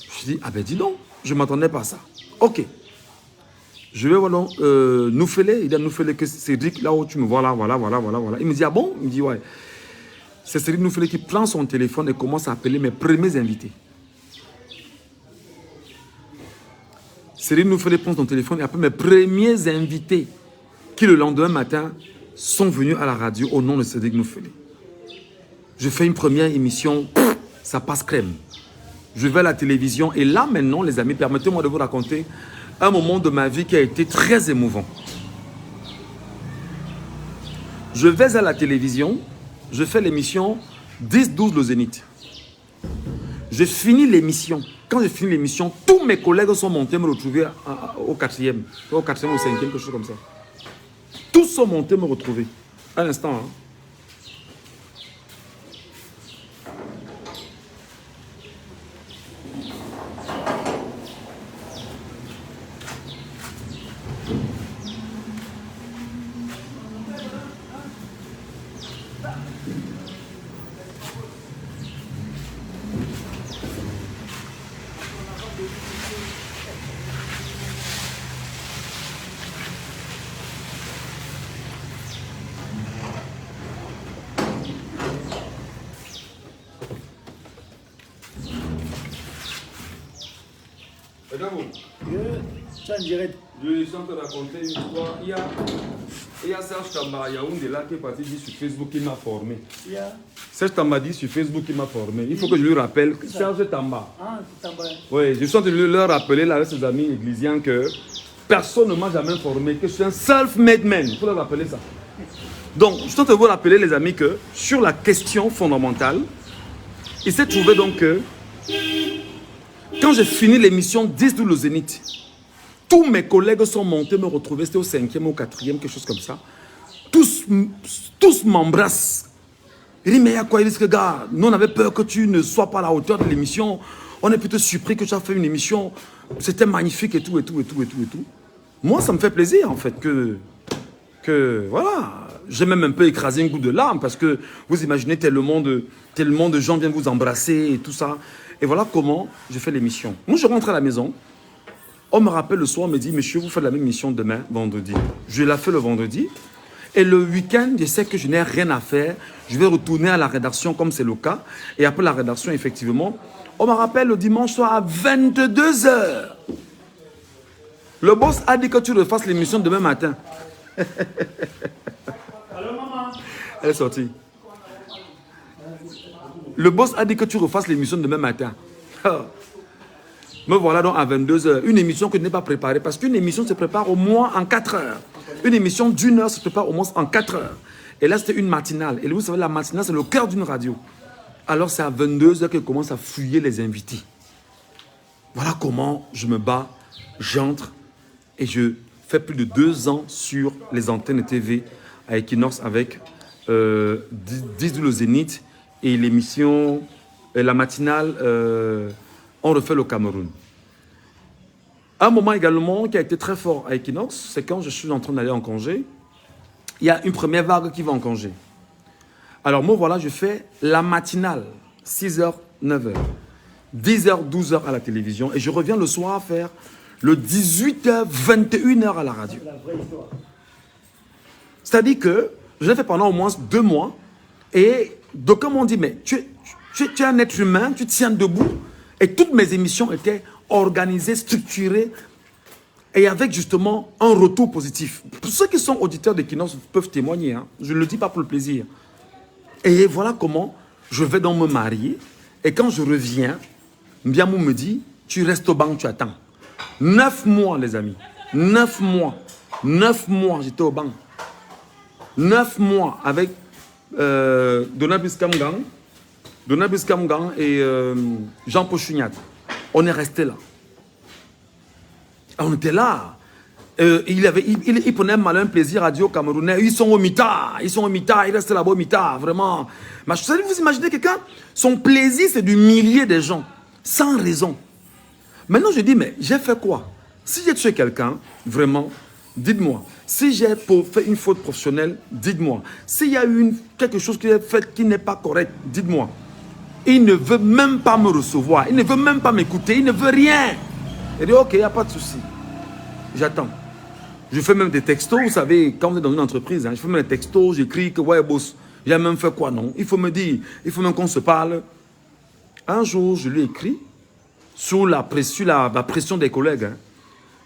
Je lui dis, ah ben dis donc, je ne m'attendais pas à ça. Ok. Je vais voir donc, Noufélé, il dit à Noufélé que c'est Cédric, là où tu me vois là, voilà. Il me dit, ah bon? Il me dit, ouais. C'est Cédric Noufélé qui prend son téléphone et commence à appeler mes premiers invités. Cyril nous fait prendre ton téléphone et après mes premiers invités qui le lendemain matin sont venus à la radio au nom de Cédric Noufélé. Je fais une première émission, ça passe crème. Je vais à la télévision et là maintenant les amis, permettez-moi de vous raconter un moment de ma vie qui a été très émouvant. Je vais à la télévision, je fais l'émission 10-12 le Zénith. Je finis l'émission. Quand j'ai fini l'émission, tous mes collègues sont montés me retrouver au 4e, au 4e, au 5e, quelque chose comme ça. Tous sont montés me retrouver. Un instant. Hein. Ça en direct. Je suis en train de raconter une histoire. Il y a Serge Tamba à Yaoundé là qui est parti dire sur Facebook qu'il m'a formé. Serge Tamba dit sur Facebook qu'il m'a formé. Il faut que je lui rappelle. Serge Tamba. Ah, Tamba. Oui, je suis en train de leur rappeler là avec ses amis églisiens que personne ne m'a jamais formé, que je suis un self-made man. Il faut leur rappeler ça. Donc, je suis en train de vous rappeler les amis que sur la question fondamentale, il s'est trouvé donc que quand j'ai fini l'émission 10-12 le Zénith, tous mes collègues sont montés me retrouver, c'était au 5e, au 4e, quelque chose comme ça. Tous m'embrassent. Ils disent, mais il y a quoi? Ils disent que, gars, nous on avait peur que tu ne sois pas à la hauteur de l'émission. On est plutôt surpris que tu as fait une émission. C'était magnifique et tout, et tout, et tout, et tout, et tout. Moi, ça me fait plaisir, en fait, que voilà. J'ai même un peu écrasé un goût de larmes parce que vous imaginez tellement de gens viennent vous embrasser et tout ça. Et voilà comment je fais l'émission. Moi, je rentre à la maison. On me rappelle le soir, on me dit, monsieur, vous faites la même émission demain, vendredi. Je la fais le vendredi. Et le week-end, je sais que je n'ai rien à faire. Je vais retourner à la rédaction comme c'est le cas. Et après la rédaction, effectivement, on me rappelle le dimanche soir à 22 h. Le boss a dit que tu refasses l'émission demain matin. Allô, maman? Elle est sortie. Le boss a dit que tu refasses l'émission demain matin. Me voilà donc à 22 h. Une émission que je n'ai pas préparée. Parce qu'une émission se prépare au moins en 4 heures. Une émission d'1 heure se prépare au moins en 4 heures. Et là, c'était une matinale. Et vous savez, la matinale, c'est le cœur d'une radio. Alors, c'est à 22 h que je commence à fouiller les invités. Voilà comment je me bats, j'entre et je fais plus de 2 ans sur les antennes TV à Equinox avec 10 le Zénith et l'émission, la matinale, on refait le Cameroun. Un moment également qui a été très fort à Equinox, c'est quand je suis en train d'aller en congé, il y a une première vague qui va en congé. Alors moi voilà, je fais la matinale, 6 h, 9 h, 10 h, 12 h à la télévision et je reviens le soir faire le 18 h, 21 h à la radio. C'est-à-dire que je l'ai fait pendant au moins 2 mois et d'aucuns m'ont dit, mais tu es un être humain, tu tiens debout. Et toutes mes émissions étaient organisées, structurées et avec justement un retour positif. Pour ceux qui sont auditeurs d'Equinox peuvent témoigner, hein. Je ne le dis pas pour le plaisir. Et voilà comment je vais donc me marier. Et quand je reviens, Mbiamou me dit, tu restes au banc, tu attends. 9 mois les amis, 9 mois. 9 mois j'étais au banc. 9 mois avec Donald Biscamgang et Jean-Paul Chuniat. On est resté là. On était là. Il prenait un malin plaisir à dire aux Camerounais, ils sont au mitard, ils restent là-bas au mitard, vraiment. Mais vous imaginez quelqu'un, son plaisir c'est d'humilier des gens, sans raison. Maintenant je dis, mais j'ai fait quoi? Si j'ai tué quelqu'un, vraiment, dites-moi. Si j'ai fait une faute professionnelle, dites-moi. S'il y a eu quelque chose qui est fait qui n'est pas correct, dites-moi. Il ne veut même pas me recevoir, il ne veut même pas m'écouter, il ne veut rien. Il dit, ok, il n'y a pas de souci. J'attends. Je fais même des textos, vous savez, quand vous êtes dans une entreprise, hein, je fais même des textos, j'écris que, ouais, boss, j'ai même fait quoi, non? Il faut me dire, il faut même qu'on se parle. Un jour, je lui ai écrit, sous la pression des collègues, hein,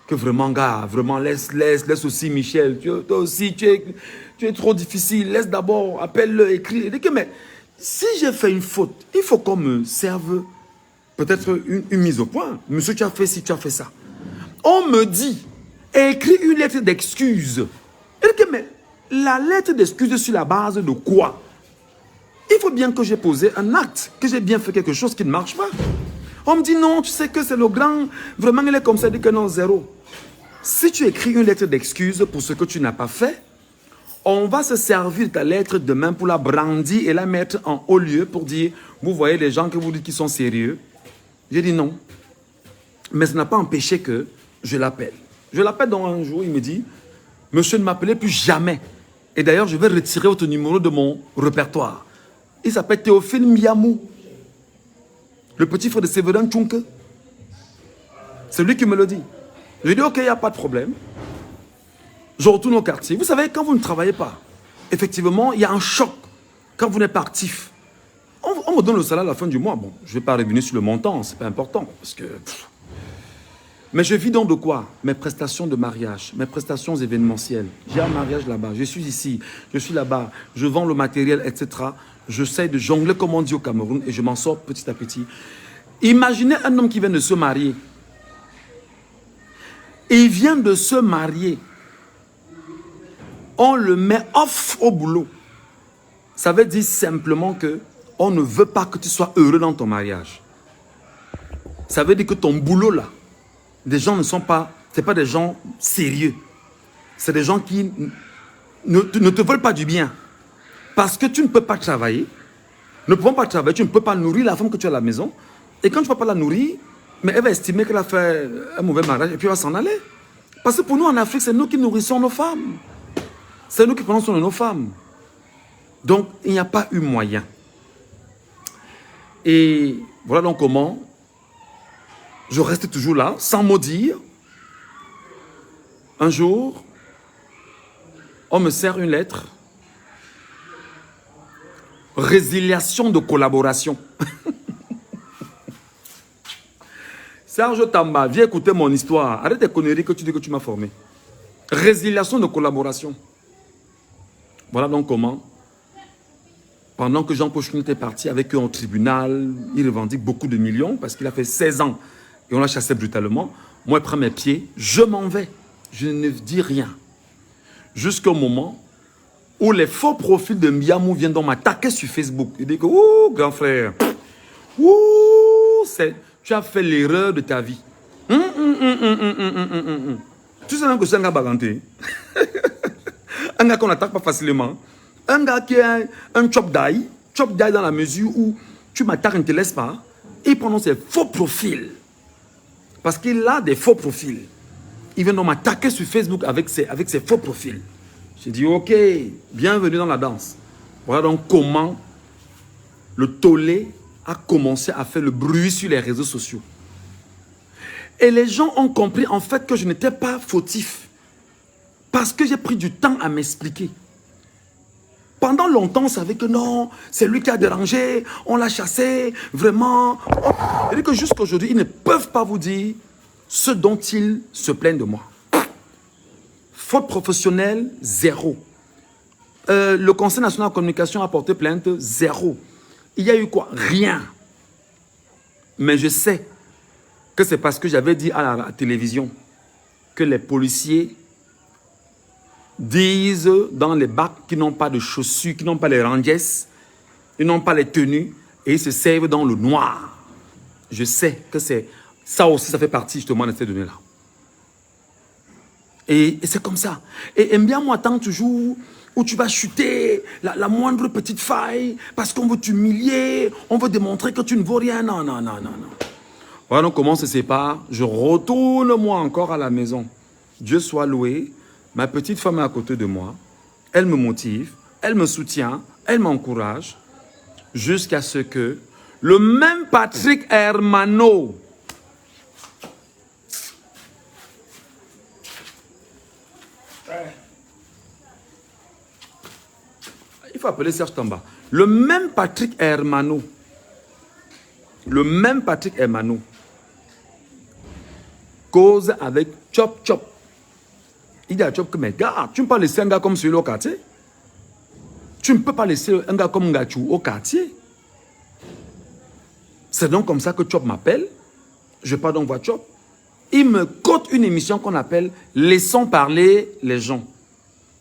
que vraiment, gars, vraiment, laisse aussi Michel. Toi aussi, tu es trop difficile. Laisse d'abord, appelle-le, écris. Il dit que, mais si j'ai fait une faute, il faut qu'on me serve peut-être une mise au point. Monsieur, tu as fait ci, tu as fait ça. On me dit, écris une lettre d'excuse. Il dit que, mais la lettre d'excuse sur la base de quoi? Il faut bien que j'ai posé un acte, que j'ai bien fait quelque chose qui ne marche pas. On me dit non, tu sais que c'est le grand, vraiment il est comme ça, il dit que non, zéro. Si tu écris une lettre d'excuse pour ce que tu n'as pas fait, on va se servir de ta lettre demain pour la brandir et la mettre en haut lieu pour dire, vous voyez les gens que vous dites qui sont sérieux. J'ai dit non. Mais ça n'a pas empêché que je l'appelle. Je l'appelle dans un jour, il me dit, monsieur ne m'appelez plus jamais. Et d'ailleurs, je vais retirer votre numéro de mon répertoire. Il s'appelle Théophile Miamou. Le petit frère de Séverin Tchunke. C'est lui qui me le dit. Je lui dis, ok, il n'y a pas de problème. Je retourne au quartier. Vous savez, quand vous ne travaillez pas, effectivement, il y a un choc quand vous n'êtes pas actif. On me donne le salaire à la fin du mois. Bon, je ne vais pas revenir sur le montant, ce n'est pas important. Parce que... Mais je vis donc de quoi? Mes prestations de mariage, mes prestations événementielles. J'ai un mariage là-bas, je suis ici, je suis là-bas, je vends le matériel, etc. J'essaie de jongler comme on dit au Cameroun et je m'en sors petit à petit. Imaginez un homme qui vient de se marier. Il vient de se marier. On le met off au boulot. Ça veut dire simplement que on ne veut pas que tu sois heureux dans ton mariage. Ça veut dire que ton boulot là, des gens ne sont pas, ce n'est pas des gens sérieux. C'est des gens qui ne te veulent pas du bien. Parce que tu ne peux pas travailler. Ne pouvant pas travailler, tu ne peux pas nourrir la femme que tu as à la maison. Et quand tu ne peux pas la nourrir, mais elle va estimer qu'elle a fait un mauvais mariage et puis elle va s'en aller. Parce que pour nous en Afrique, c'est nous qui nourrissons nos femmes. C'est nous qui prenons soin de nos femmes. Donc, il n'y a pas eu moyen. Et voilà donc comment je reste toujours là, sans mot dire. Un jour, on me sert une lettre. Résiliation de collaboration. Serge Tamba, viens écouter mon histoire. Arrête tes conneries que tu dis que tu m'as formé. Résiliation de collaboration. Voilà donc comment, pendant que Jean Pochon était parti avec eux en tribunal, il revendique beaucoup de millions parce qu'il a fait 16 ans et on l'a chassé brutalement. Moi, je prends mes pieds, je m'en vais. Je ne dis rien. Jusqu'au moment où les faux profils de Miamou viennent donc m'attaquer sur Facebook. Il dit que, ouh, grand frère, ouh, tu as fait l'erreur de ta vie. Tu sais même que c'est un gars baganté. Un gars qu'on n'attaque pas facilement. Un gars qui est un chop die dans la mesure où tu m'attaques, ne te laisse pas. Il prend ses faux profils. Parce qu'il a des faux profils. Il vient donc m'attaquer sur Facebook avec ses faux profils. J'ai dit, ok, bienvenue dans la danse. Voilà donc comment le tollé a commencé à faire le bruit sur les réseaux sociaux. Et les gens ont compris en fait que je n'étais pas fautif. Parce que j'ai pris du temps à m'expliquer. Pendant longtemps, on savait que non, c'est lui qui a dérangé, on l'a chassé, vraiment. Et que jusqu'à aujourd'hui, ils ne peuvent pas vous dire ce dont ils se plaignent de moi. Faute professionnelle, zéro. Le Conseil national de communication a porté plainte, zéro. Il y a eu quoi? Rien. Mais je sais que c'est parce que j'avais dit à la télévision que les policiers disent dans les bacs qu'ils n'ont pas de chaussures, qu'ils n'ont pas les ranges, ils n'ont pas les tenues et ils se servent dans le noir. Je sais que c'est ça aussi, ça fait partie justement de ces données-là. Et c'est comme ça. Et bien moi, attends toujours où tu vas chuter la moindre petite faille parce qu'on veut t'humilier, on veut démontrer que tu ne vaux rien. Non, non, non, non, non. Voilà donc comment on se sépare. Je retourne moi encore à la maison. Dieu soit loué. Ma petite femme est à côté de moi. Elle me motive, elle me soutient, elle m'encourage. Jusqu'à ce que le même Patrick Hermano, il faut appeler Serge Tamba. Le même Patrick Hermano, cause avec Chop Chop. Il dit à Chop que, mais gars, tu ne peux pas laisser un gars comme celui-là au quartier. Tu ne peux pas laisser un gars comme Ngachou au quartier. C'est donc comme ça que Chop m'appelle. Je pars donc voir Chop. Il me cote une émission qu'on appelle Laissons parler les gens,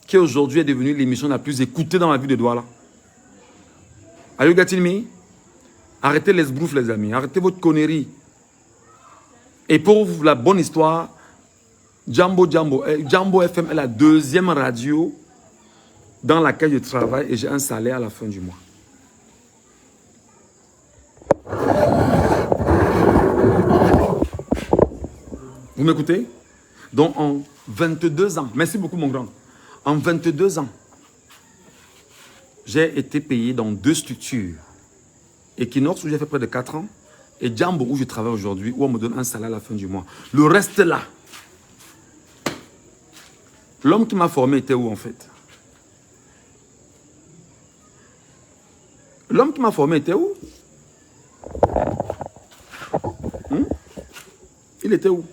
qui aujourd'hui est devenue l'émission la plus écoutée dans la ville de Douala. Are you getting me? Arrêtez les broufs, les amis. Arrêtez votre connerie. Et pour vous, la bonne histoire, Jambo FM est la deuxième radio dans laquelle je travaille et j'ai un salaire à la fin du mois. Vous m'écoutez? Donc en 22 ans, merci beaucoup mon grand, en 22 ans, j'ai été payé dans 2 structures. Equinox où j'ai fait près de 4 ans et Jambo où je travaille aujourd'hui où on me donne un salaire à la fin du mois. Le reste là, l'homme qui m'a formé était où en fait? L'homme qui m'a formé était où? Il était où?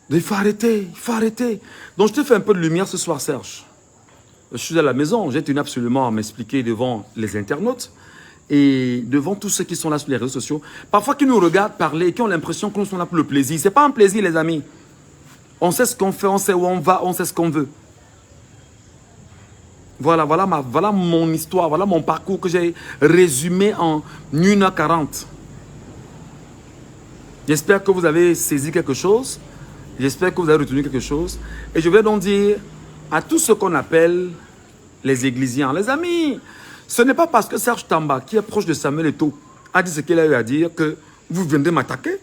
Il faut arrêter, il faut arrêter. Donc je te fais un peu de lumière ce soir, Serge. Je suis à la maison, j'ai tenu absolument à m'expliquer devant les internautes et devant tous ceux qui sont là sur les réseaux sociaux. Parfois qui nous regardent parler et qui ont l'impression que nous sommes là pour le plaisir. Ce n'est pas un plaisir les amis. On sait ce qu'on fait, on sait où on va, on sait ce qu'on veut. Voilà mon histoire, voilà mon parcours que j'ai résumé en 1h40. J'espère que vous avez saisi quelque chose. J'espère que vous avez retenu quelque chose. Et je vais donc dire à tous ceux qu'on appelle les églisiens, les amis, ce n'est pas parce que Serge Tamba, qui est proche de Samuel Eto'o, a dit ce qu'il a eu à dire que vous viendrez m'attaquer.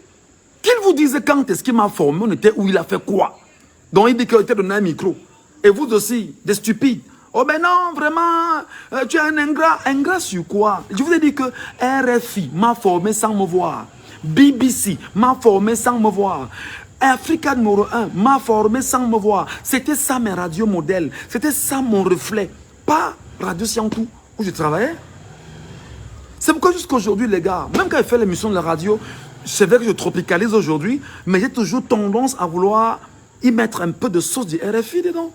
Qu'il vous dise quand est-ce qu'il m'a formé, on était où, il a fait quoi. Donc il dit qu'il était donné un micro. Et vous aussi, des stupides. Oh ben non, vraiment, tu es un ingrat. Ingrat sur quoi? Je vous ai dit que RFI m'a formé sans me voir. BBC m'a formé sans me voir. Africa numéro 1 m'a formé sans me voir. C'était ça mes radios modèles. C'était ça mon reflet. Pas Radio Siantou où je travaillais. C'est pourquoi jusqu'à aujourd'hui, les gars, même quand je fais l'émission de la radio, c'est vrai que je tropicalise aujourd'hui, mais j'ai toujours tendance à vouloir y mettre un peu de sauce du RFI dedans.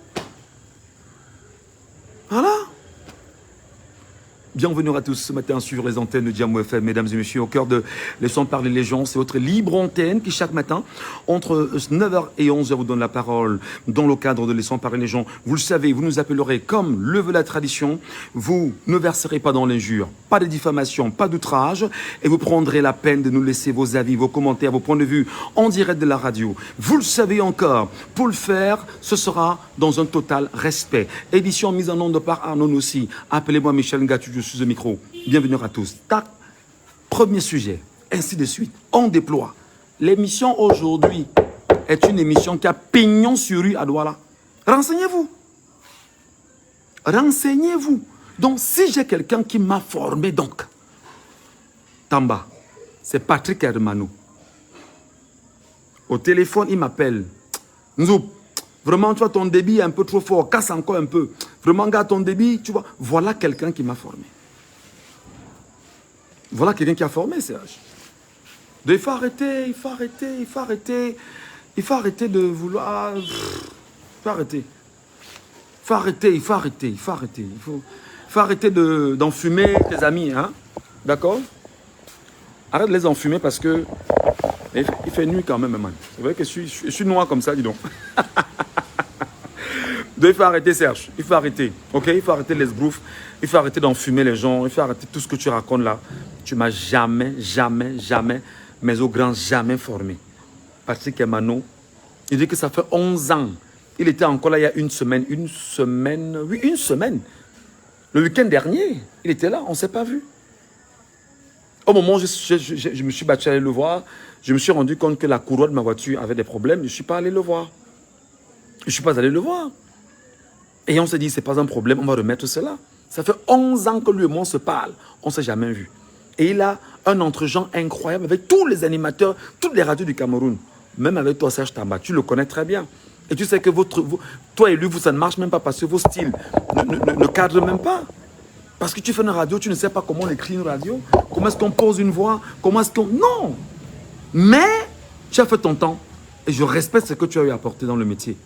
Voilà. Bienvenue à tous ce matin sur les antennes de Jambo FM, mesdames et messieurs, au cœur de Laissons parler les gens. C'est votre libre antenne qui chaque matin, entre 9h et 11h, vous donne la parole dans le cadre de Laissons parler les gens. Vous le savez, vous nous appellerez comme le veut la tradition. Vous ne verserez pas dans l'injure, pas de diffamation, pas d'outrage. Et vous prendrez la peine de nous laisser vos avis, vos commentaires, vos points de vue en direct de la radio. Vous le savez encore, pour le faire, ce sera dans un total respect. Édition mise en onde par Arnaud aussi. Appelez-moi Michel Ngatu, je suis au micro. Bienvenue à tous. Tac. Premier sujet, ainsi de suite. On déploie. L'émission aujourd'hui est une émission qui a pignon sur rue à Douala. Renseignez-vous. Renseignez-vous. Donc, si j'ai quelqu'un qui m'a formé, donc, Tamba, c'est Patrick Hermano. Au téléphone, il m'appelle. Nzoup, vraiment, tu vois, ton débit est un peu trop fort. Casse encore un peu. Vraiment, gars, ton débit, tu vois. Voilà quelqu'un qui m'a formé. Voilà quelqu'un qui a formé, Serge. Il faut arrêter, il faut arrêter, il faut arrêter. Il faut arrêter de vouloir... Il faut arrêter. Il faut arrêter, il faut arrêter, il faut arrêter. Il faut arrêter d'enfumer tes amis, hein. D'accord? Arrête de les enfumer parce que... Il fait nuit quand même, man. C'est vrai que je suis noir comme ça, dis donc. Il faut arrêter, Serge. Il faut arrêter. Ok? Il faut arrêter les broufs. Il faut arrêter d'enfumer les gens. Il faut arrêter tout ce que tu racontes là. Tu m'as jamais, mais au grand jamais formé. Patrick Hermano, il dit que ça fait 11 ans. Il était encore là il y a une semaine. Oui, une semaine. Le week-end dernier, il était là. On ne s'est pas vu. Au moment où je me suis battu à aller le voir, je me suis rendu compte que la courroie de ma voiture avait des problèmes. Je ne suis pas allé le voir. Je ne suis pas allé le voir. Et on s'est dit, ce n'est pas un problème, on va remettre cela. Ça fait 11 ans que lui et moi on se parle. On ne s'est jamais vu. Et il a un entre-gens incroyable avec tous les animateurs, toutes les radios du Cameroun. Même avec toi, Serge Tamba, tu le connais très bien. Et tu sais que toi et lui, ça ne marche même pas parce que vos styles ne cadrent même pas. Parce que tu fais une radio, tu ne sais pas comment on écrit une radio, comment est-ce qu'on pose une voix, comment est-ce qu'on... Non! Mais tu as fait ton temps, Et je respecte ce que tu as eu à apporter dans le métier.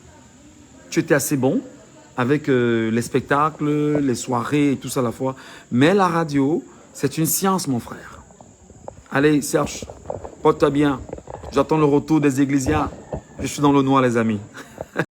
Tu étais assez bon avec les spectacles, les soirées et tout ça à la fois. Mais la radio, c'est une science, mon frère. Allez, Serge, porte-toi bien. J'attends le retour des Ecclésias. Je suis dans le noir, les amis.